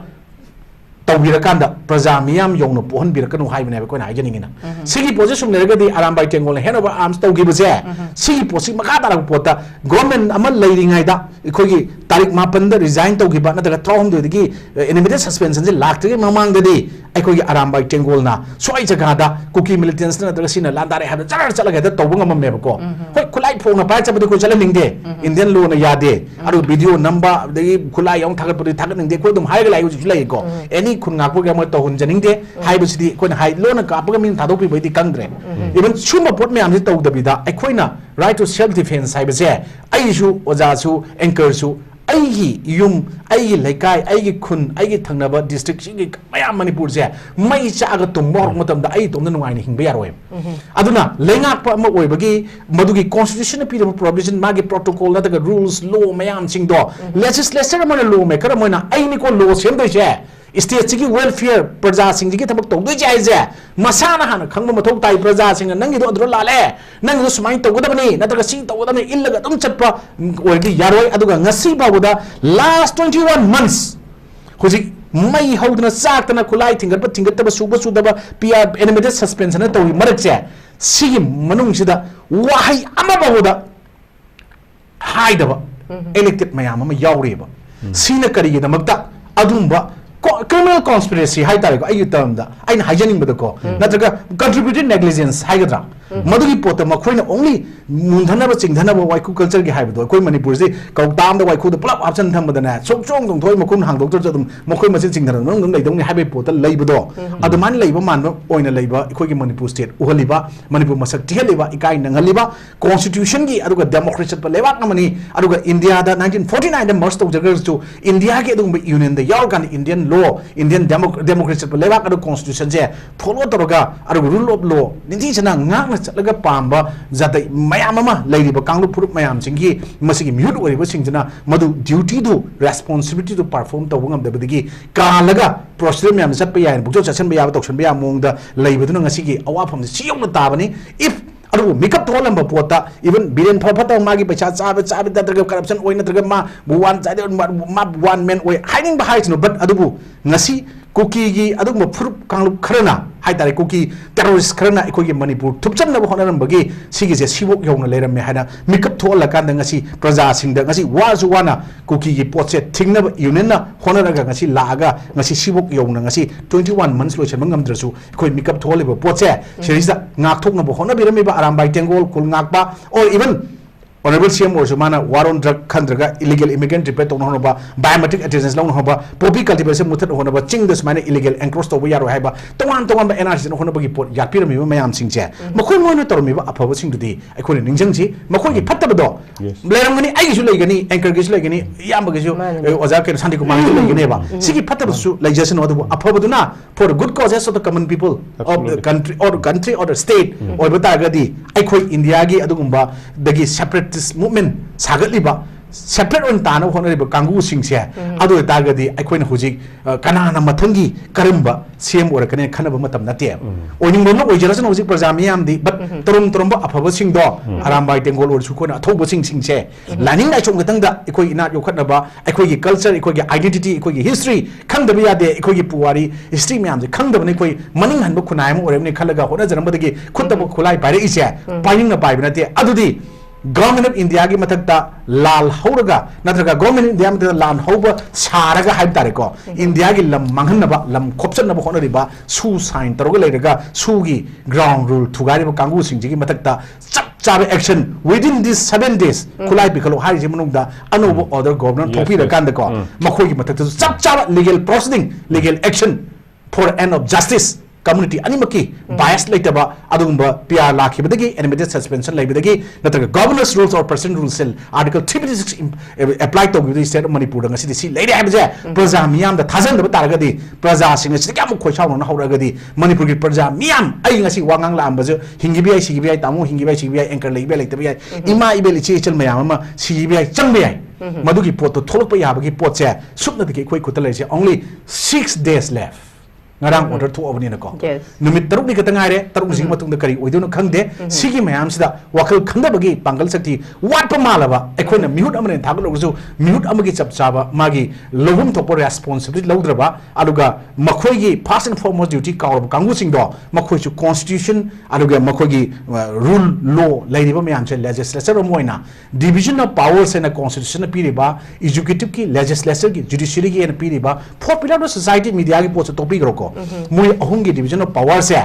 tawbirakanda praja miyam yongno pohon birakanu haibne ba koina hajeningina sigi position leragadi Arambai Tenggol Handovers arms tawgibase sigi posi maka dara pota government amal leiringai da ikhogi tarik 8 da resign tawgiba nataga trawhom degi immediate suspension je laktre mamang dadi ikhogi Arambai Tenggol na soi jaga da cookie militants na nataga sina landare ha char chalaga da tawbunga mamme ba ko hoi khulai phongna pai chabadu ko chalaningde Indian law na yade adu video number degi khulai yong thagat puri thagat ningde ko dum haiga lai ju lai ko any kun ngakpo ga mo to hun janingde haibusidi koina hai lona ka apga min thadok pi bai di kangdre even chuma pot me am to dabida ai koina right to self defense haibase ai su oja su anchor su ai gi yum ai gi laikai ai gi khun ai gi thangnaba district gi maya Manipur je mai cha ga tum mor matam da ai tom na nuai ni hingba yaroi aduna lengak pa ma oi bagi madugi constitution pi provision magi protocol na daga rules law mayam singdo legislature mo law me kara mo na ai ni ko law sem do je state की welfare प्रजा सिंह की थबक तौदो जायजे मसाना हाना खंगम मथौ ताई प्रजा सिंह नंगी दो अदरो लाले नंगी दो सुमाई तौगदबनी नतरगा सिंह तौगदबनी इल्लगा तुम चटपा ओरदी यारोय अदुगा ngasi बाबुदा last 21 months हुजी मई हौदना चाकतना खुलाई थिंगत थिंगतबा सुबा सुदबा पिया एनिमेटेड सस्पेंशन तौई मरकसे सिगी मनुंगसिदा वाहै अमा बाबुदा हाइदबा इलेक्टेड मयाम अमा यावरेबा सिना करिगिदमक्ता अदुंबा criminal conspiracy hai tare ko ai term da ai na hijacking bada ko natraga contributed negligence hai gadra madugi pota ma khoina only mundhana ba chingdhana ba waiku culture gi hai bado koi Manipur se kau tam da waiku da plap option tham bada na chok chong dong thoi makun hang doctor jadum mokoi ma chingdhana nong lai dong ni hai be pota lai bado aduman lai ba man ba oina lai ba khoi gi Manipur state uhaliba Manipur masak tihaliba ikai nangaliba constitution gi aduga democracy pa lewak namani aduga India da 1949 da merge to jagers to India ge dong union da yaw kan Indian law Indian democracy pa lewak adu constitution je follow toroga adu rule of law ninji chana ngak na chatlaga pamba jatai mayam ama lairiba kanglu purup mayam singi masigi mute oriba singjana madu duty do responsibility to perform to bungam dabadigi kalaga procedure mayam chat pa yain bukjo chachan ba ya toksan ba ya mongda laibaduna ngasigi awafam siyong na tabani if adu makeup to lamba pota even biren phapata magi paisa chabe datraga corruption oina traga ma buwan chade ma one man oi hiding ba haisno but adubu ngasi cookie gi adu ma furup kanglu kharana hai tare cookie terrorist kharana ikoi gi Manipur thupchan na honaram bagi sigi je sibok yongna leram me haina makeup to la kan ngasi praja sing da ngasi wazu wana cookie gi potse thingna union na honaraga ngasi laaga ngasi sibok yongna ngasi 21 months lo chen ngam drasu ikoi makeup to le potse serisa ngak thok na bo hona birame ba Arambai Tenggol kul ngak ba or even Honorable CM also mana waron drug khandraga illegal immigrant repair to honoba biometric attendance long hoba poppy cultivation method honoba ching this mana illegal encroach to yaro haiba tongan ba NRC no honoba gi pot yapira mi mayam singche makoi mono tormi ba aphawa sing dudi aikoi ningjang ji makoi gi phatta bado bleram gani ai gi legani anchor gi legani yam gi ju oja ke santikumar gi legani ba sigi phatta su legislation odu aphawa duna for the good causes of the common people of the country or the state or bata gadi aikoi India gi adugumba dagi separate this movement sagatliba separate on tana honoriba kangu singse adu tagadi aikoina hujik kanana mathangi karimba CM ora kane khanaba matam nate oning bono oijarasan hujik prajami amdi but toromba afaba singdo Arambai Tenggol or sukona thoba singse laning na chong gatang da ikoi ina yokhatnaba ikoi gi culture ikoi gi identity ikoi gi history khangdaba yade ikoi gi puwari history myam je khangdaba ne koi maning hanba khunai mo oremne khalaga hona jaramba khutaba khulai bare ise paing na pai binate adudi Government of India की मथकता लाल होरगा नत्रगा Government India में लाल होबा सारगा hype तारेको India की lump मंगन नबा lump खोपचन नबा होना रिबा सू sign तरोगे लेरेगा सू की ground rule थुगारी बा कांगू सिंह जी की मथकता चाबे action within these 7 days खुलाई बिखलो हाई जी मनुंगदा अनोबो order government थोपी रकान दको मखोई की मथकता चाबे legal proceeding legal action for end of justice community animaki bias later ba adumba PR laki badagi animated suspension like badagi nataga governance rules or person rules cell article 356 apply to the state of Manipur ngasi di si lady habaje praja miyam da thazan da taragadi praja sing si kam khoi chaw na hawragadi Manipur gi praja miyam ai ngasi wangang la ambaje hingibi ai sigibi ai tamu hingibi ai sigibi ai anchor leibe like tabi ima ibe li chel mayam ma sigibi ai changbe ai madugi pot to tholok pa yabagi pot se supna de khoi khutal se only 6 days left ngarang order to ovni na ko numit taruk ni katanga re taruk jing matung da kari oidu no khangde sigi mayam sida wakal khangda bagi pangal sakti wat pa malaba ekhoina mihut amane thaglo ju mihut amagi chap chaba magi lobum thopor responsibility laudraba aluga makhoi gi first and foremost duty kaur kangu sing do makhoi chu constitution aluga makhoi gi rule law laidiba mayam che legislature moina division of powers in a constitution piriba executive ki legislature ki judiciary ki en piriba popular society media gi post topic roko mui ahungi division of power se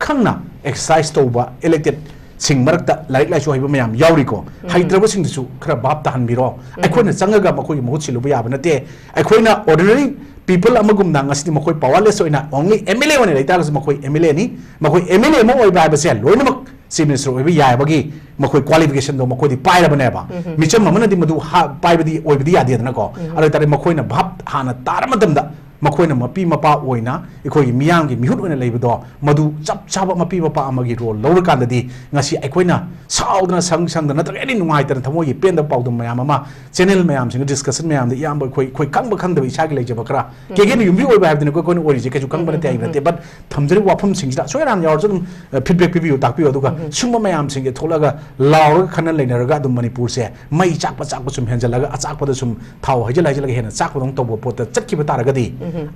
khangna exercise toba elected sing marakta laik lai chu haiba mayam yauri ko haidraba sing su khara bab ta hanbiro aikhoina changaga makoi mahut silu ba yaba nate aikhoina ordinary people amagum na ngasi makoi powerless oina only MLA one laita makoi MLA ni makoi MLA mo oi ba ba se loinamak chief minister oi ba ya bagi makoi qualification do makoi di pai ra bane ba micham mamana di madu pai ba di oi ba di ya de na ko ala tare makoi na bhap hana tar madam da makoina mapi mapa oina ikoi miyang gi mihut oina leibedo madu chap chaba mapi mapa amagi role lawr kan dadi ngasi aikoina saudna sang da natra any nungai tan thamo yi pen da pawdum mayam ama channel mayam sing discussion mayam da yam koi kang ba khang da isa gi leje bakra ke ge yumbi oi ba habdin ko ori je ke ju kang ba te ai nate but thamjari wafam sing da soiran yaw jum feedback pibi tak pi du ka sumba mayam sing ge tholaga lawr khanal leiner ga dum manipur se mai chak pa sum henjalaga achak pa da sum thau hajal hena chak pa dong to bo pot chakki ba tar ga di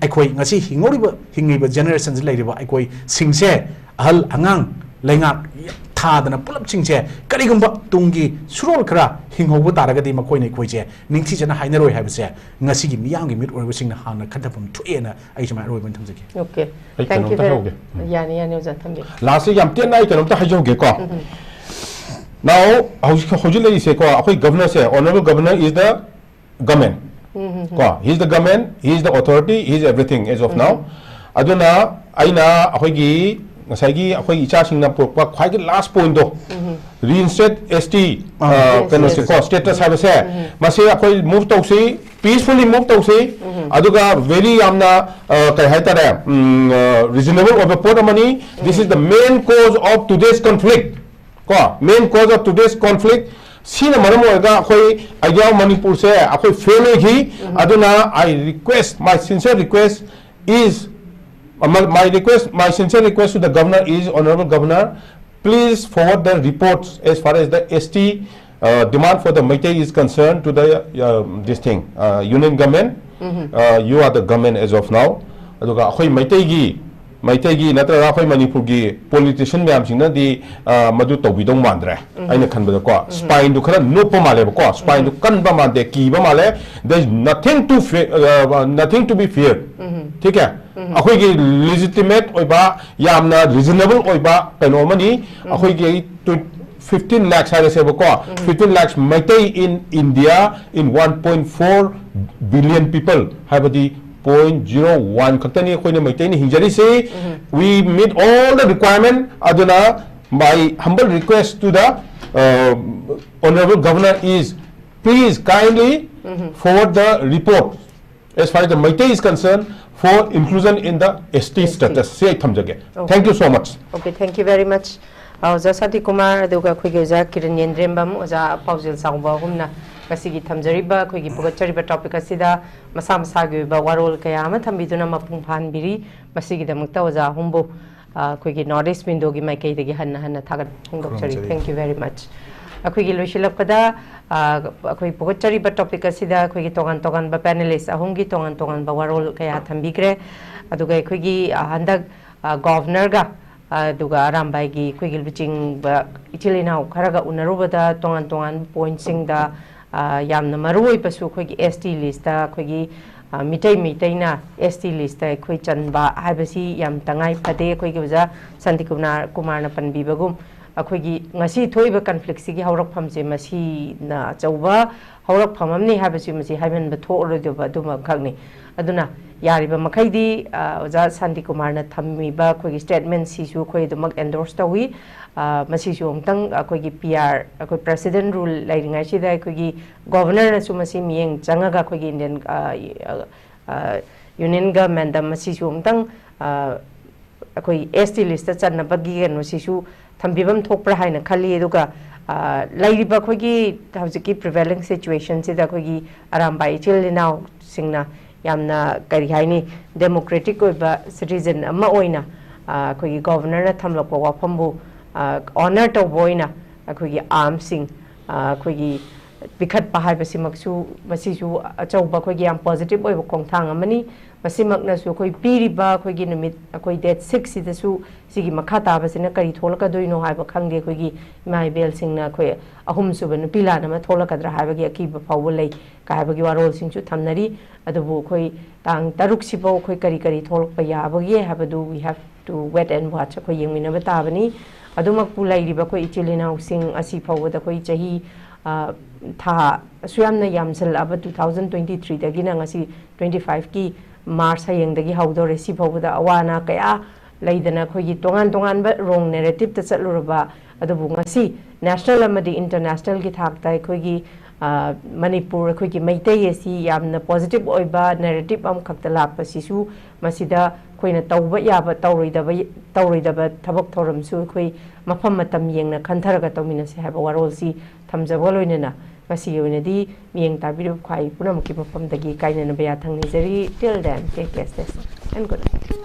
aikoi ngasi hingiba generation lairiba aikoi singse ahal angang lengak thadana pulap singse karigumba tungi surol khara hinghobu taragadi makoi nei khoije ningthi jana hainaroi haibse ngasi gi miyang gi mit orba singna hana khadapum thuena ai jama roi ban thamjaki okay thank you very yani uja thambi last yam ten nai kanom ta hajoge ko now hojile se ko akoi governor se honorable governor is the government he is the government, he is the authority, he is everything as of now. Aduna aina akoigi ngasagi akoigi icha singna pokwa khwai last point do reinstate ST status have se mase akoi move to se peacefully move to se aduga very amna kai haitare reasonable of a pot money. This is the main cause of today's conflict. Main cause of today's conflict. Sina maramoga khoi idea Manipur se akhoi fail gi aduna I request my sincere request is my sincere request to the governor is honorable governor, please forward the reports as far as the ST demand for the Meitei is concerned to the this thing union government. You are the government as of now. Aduga akhoi Meitei gi natra akhoi Manipur gi politician myam singna di madu tobidong mandre aina khanbada ko spine du khara no pa male ko spine du kan ba mande ki ba male there is nothing to be feared ठीक है अखोई की legitimate ओइबा यामना reasonable ओइबा कनो money अखोई की 15 lakhs है से बको 15 lakhs Meitei in India in 1.4 billion people have the 0.01 खतनी कोई ने Meitei ने हिंजरी से we meet all the requirement aduna my humble request to the honorable governor is please kindly forward the report as far as the Meitei is concerned for inclusion in the ST status say thamjage thank you so much okay thank you very much Oja Santikumar aduga khoige ja Kiran Yendrembam oja PAOJEL CHAOBA humna kasigi thamjariba khoigi pugachariba topic asida masa masa gi ba warol kaya ama thambiduna mapung phan biri masigi damakta oja humbo khoigi northeast window gi maikei degi hanna thagat hongdokchari thank you very much akhoi loishilap kada akhoi pugachariba topic asida khoigi togan ba panelist ahumgi togan ba warol kaya thambigre aduga khoigi handak governor ga aduga Arambai gi khoigi biching ba ichilina kharaga unarubada togan point sing da yamna maroi pasu khoigi ST list da khoigi mitai na ST list da khoi chanba haibasi yam tangai phade khoigi ja Santikumar na panbi bagum ꯑꯩꯈꯣꯏꯒꯤ ꯉꯁꯤ ꯊꯣꯛꯏꯕ ꯀꯟꯐ꯭ꯂꯤꯛꯁꯤꯒꯤ ꯍꯧꯔꯛꯐꯝꯁꯦ ꯃꯁꯤꯅ ꯑꯆꯧꯕ ꯍꯧꯔꯛꯐꯝ ꯑꯃꯅꯤ ꯍꯥꯏꯕꯁꯤ ꯃꯁꯤ ꯍꯥꯏꯃꯟꯕ ꯊꯣꯛꯑꯔꯣꯏꯗꯕ ꯑꯗꯨꯃꯈꯛꯅꯤ ꯑꯗꯨꯅ ꯌꯥꯔꯤꯕ ꯃꯈꯩꯗꯤ ꯑꯣꯖꯥ ꯁꯥꯟꯇꯤꯀꯨꯃꯥꯔꯅ ꯊꯝꯃꯤꯕ ꯑꯩꯈꯣꯏꯒꯤ ꯁ꯭ꯇꯦꯠꯃꯦꯟꯠꯁꯤꯁꯨ ꯑꯩꯈꯣꯏ ꯑꯗꯨꯃꯛ ꯑꯦꯟꯗꯣꯔꯁ ꯇꯧꯏ ꯃꯁꯤꯁꯨ ꯑꯃꯨꯛꯇꯪ ꯑꯩꯈꯣꯏꯒꯤ PR ꯑꯩꯈꯣꯏ ꯄ꯭ꯔꯦꯁꯤꯗꯦꯟꯠ ꯔꯨꯜ ꯂꯩꯔꯤꯉꯩꯁꯤꯗ ꯑꯩꯈꯣꯏꯒꯤ ꯒꯣꯚꯔꯅꯔꯅꯁꯨ ꯃꯁꯤ ꯃꯤꯠꯌꯦꯡ ꯆꯪꯉꯒ ꯑꯩꯈꯣꯏꯒꯤ ꯏꯟꯗꯤꯌꯟ ꯌꯨꯅꯤꯌꯟ ꯒꯚꯔꯟꯃꯦꯟꯠꯗ ꯃꯁꯤꯁꯨ ꯑꯃꯨꯛꯇꯪ ꯑꯩꯈꯣꯏ ST ꯂꯤꯁꯇ ꯆꯟꯅꯕꯒꯤ ꯀꯩꯅꯣꯁꯤꯁꯨ ꯊꯝꯕꯤꯐꯝ ꯊꯣꯛꯄ꯭ꯔꯥ ꯍꯥꯏꯅ ꯈꯜꯂꯤ ꯑꯗꯨꯒ ꯂꯩꯔꯤꯕ ꯑꯩꯈꯣꯏꯒꯤ ꯍꯧꯖꯤꯛꯀꯤ ꯄ꯭ꯔꯤꯚꯦꯂꯤꯡ ꯁꯤꯆꯨꯋꯦꯁꯟꯁꯤꯗ ꯑꯩꯈꯣꯏꯒꯤ ꯑꯔꯥꯝꯕꯥꯏ ꯏꯆꯤꯜ ꯏꯅꯥꯎꯁꯤꯡꯅ ꯌꯥꯝꯅ ꯀꯔꯤ ꯍꯥꯏꯅꯤ ꯗꯦꯃꯣꯀ꯭ꯔꯦꯇꯤꯛ ꯑꯣꯏꯕ ꯁꯤꯇꯤꯖꯟ ꯑꯃ ꯑꯣꯏꯅ ꯑꯩꯈꯣꯏꯒꯤ ꯒꯣꯚꯔꯅꯔꯅ ꯊꯝꯂꯛꯄ ꯋꯥꯐꯝꯕꯨ ꯑꯣꯅꯔ ꯇꯧꯕ ꯑꯣꯏꯅ ꯑꯩꯈꯣꯏꯒꯤ ꯑꯥꯔꯝꯁꯤꯡ ꯑꯩꯈꯣꯏꯒꯤ ꯄꯤꯈꯠꯄ ꯍꯥꯏꯕꯁꯤꯃꯛꯁꯨ ꯃꯁꯤꯁꯨ ꯑꯆꯧꯕ ꯑꯩꯈꯣꯏꯒꯤ ꯌꯥꯝ ꯄꯣꯖꯤꯇꯤꯚ ꯑꯣꯏꯕ ꯈꯣꯡꯊꯥꯡ ꯑꯃꯅꯤ ꯃꯁꯤꯃꯛꯅꯁꯨ ꯑꯩꯈꯣꯏ ꯄꯤꯔꯤꯕ ꯑꯩꯈꯣꯏꯒꯤ ꯅꯨꯃꯤꯠ ꯑꯩꯈꯣꯏ ꯗꯦꯠ 6ꯁꯤꯗꯁꯨ ꯁꯤꯒꯤ ꯃꯈꯥ ꯇꯥꯕꯁꯤꯅ ꯀꯔꯤ ꯊꯣꯛꯂꯛꯀꯗꯣꯏꯅꯣ ꯍꯥꯏꯕ ꯈꯪꯗꯦ ꯑꯩꯈꯣꯏꯒꯤ ꯏꯃꯥ ꯏꯕꯦꯜꯁꯤꯡꯅ ꯑꯩꯈꯣꯏ ꯑꯍꯨꯝꯁꯨꯕ ꯅꯨꯄꯤ ꯂꯥꯟ ꯑꯃ ꯊꯣꯛꯂꯛꯀꯗ꯭ꯔꯥ ꯍꯥꯏꯕꯒꯤ ꯑꯀꯤꯕ ꯐꯥꯎꯕ ꯂꯩ ꯍꯥꯏꯕꯒꯤ ꯋꯥꯔꯣꯜꯁꯤꯡꯁꯨ ꯊꯝꯅꯔꯤ ꯑꯗꯨꯕꯨ ꯑꯩꯈꯣꯏ ꯇꯥꯡ 6ꯁꯤꯐꯥꯎ ꯑꯩꯈꯣꯏ ꯀꯔꯤ ꯀꯔꯤ ꯊꯣꯛꯂꯛꯄ ꯌꯥꯕꯒꯦ ꯍꯥꯏꯕꯗꯨ ꯋꯤ ꯍꯦꯞ ꯇꯨ ꯋꯦꯠ ꯑꯦꯟ ꯋꯥꯠꯆ ꯑꯩꯈꯣꯏ ꯌꯦꯡꯃꯤꯟꯅꯕ ꯇꯥꯕꯅꯤ ꯑꯗꯨꯃꯛꯄꯨ ꯂꯩꯔꯤꯕ ꯑꯩꯈꯣꯏ ꯏꯆꯤꯜ ꯏꯅꯥꯎꯁꯤꯡ ꯑꯁꯤ ꯐꯥꯎꯕꯗ ꯑꯩꯈꯣꯏ ꯆꯍꯤ ꯊꯥ ꯑꯁꯨꯌꯥꯝꯅ ꯌꯥꯝꯁꯜꯂꯛꯑꯕ 2023ꯗꯒꯤꯅ ꯉꯁꯤ 25ꯀꯤ ꯃꯥꯔꯆ ꯍꯌꯦꯡꯗꯒꯤ ꯍꯧꯗꯧꯔꯦ ꯁꯤ ꯐꯥꯎꯕꯗ ꯑꯋꯥ ꯑꯅꯥ ꯀꯌꯥ ꯂꯩꯗꯅ ꯑꯩꯈꯣꯏꯒꯤ ꯇꯣꯉꯥꯟ ꯇꯣꯉꯥꯟꯕ ꯔꯣꯡ ꯅꯦꯔꯦꯇꯤꯞꯇ ꯆꯠꯂꯨꯔꯕ ꯑꯗꯨꯕꯨ ꯉꯁꯤ ꯅꯦꯁꯅꯦꯜ ꯑꯃꯗꯤ ꯏꯟꯇꯔꯅꯦꯁꯅꯦꯜꯒꯤ ꯊꯥꯛꯇ ꯑꯩꯈꯣꯏꯒꯤ ꯃꯅꯤꯄꯨꯔ ꯑꯩꯈꯣꯏꯒꯤ ꯃꯩꯇꯩ ꯑꯁꯤ ꯌꯥꯝꯅ ꯄꯣꯖꯤꯇꯤꯚ ꯑꯣꯏꯕ ꯅꯦꯔꯦꯇꯤꯞ ꯑꯃꯈꯛꯇ ꯂꯥꯛꯄꯁꯤꯁꯨ ꯃꯁꯤꯗ ꯑꯩꯈꯣꯏꯅ ꯇꯧꯕ ꯌꯥꯕ ꯇꯧꯔꯣꯏꯗꯕ ꯊꯕꯛ ꯊꯧꯔꯝꯁꯨ ꯑꯩꯈꯣꯏ ꯃꯐꯝ ꯃꯇꯝ ꯌꯦꯡꯅ ꯈꯟꯊꯔꯒ ꯇꯧꯃꯤꯟꯅꯁꯤ ꯍꯥꯏꯕ ꯋꯥꯔꯣꯜꯁꯤ ꯊꯝꯖꯕ ꯂꯣꯏꯅꯅ ꯉꯁꯤꯒꯤ ꯑꯣꯏꯅꯗꯤ ꯃꯤꯠꯌꯦꯡ ꯇꯥꯕꯤꯔꯤꯕ ꯈ꯭ꯋꯥꯏ ꯄꯨꯝꯅꯃꯛꯀꯤ ꯃꯐꯝꯗꯒꯤ ꯀꯥꯏꯅꯅꯕ ꯌꯥꯊꯪ ꯅꯤꯖꯔꯤ till then take care stay safe and good night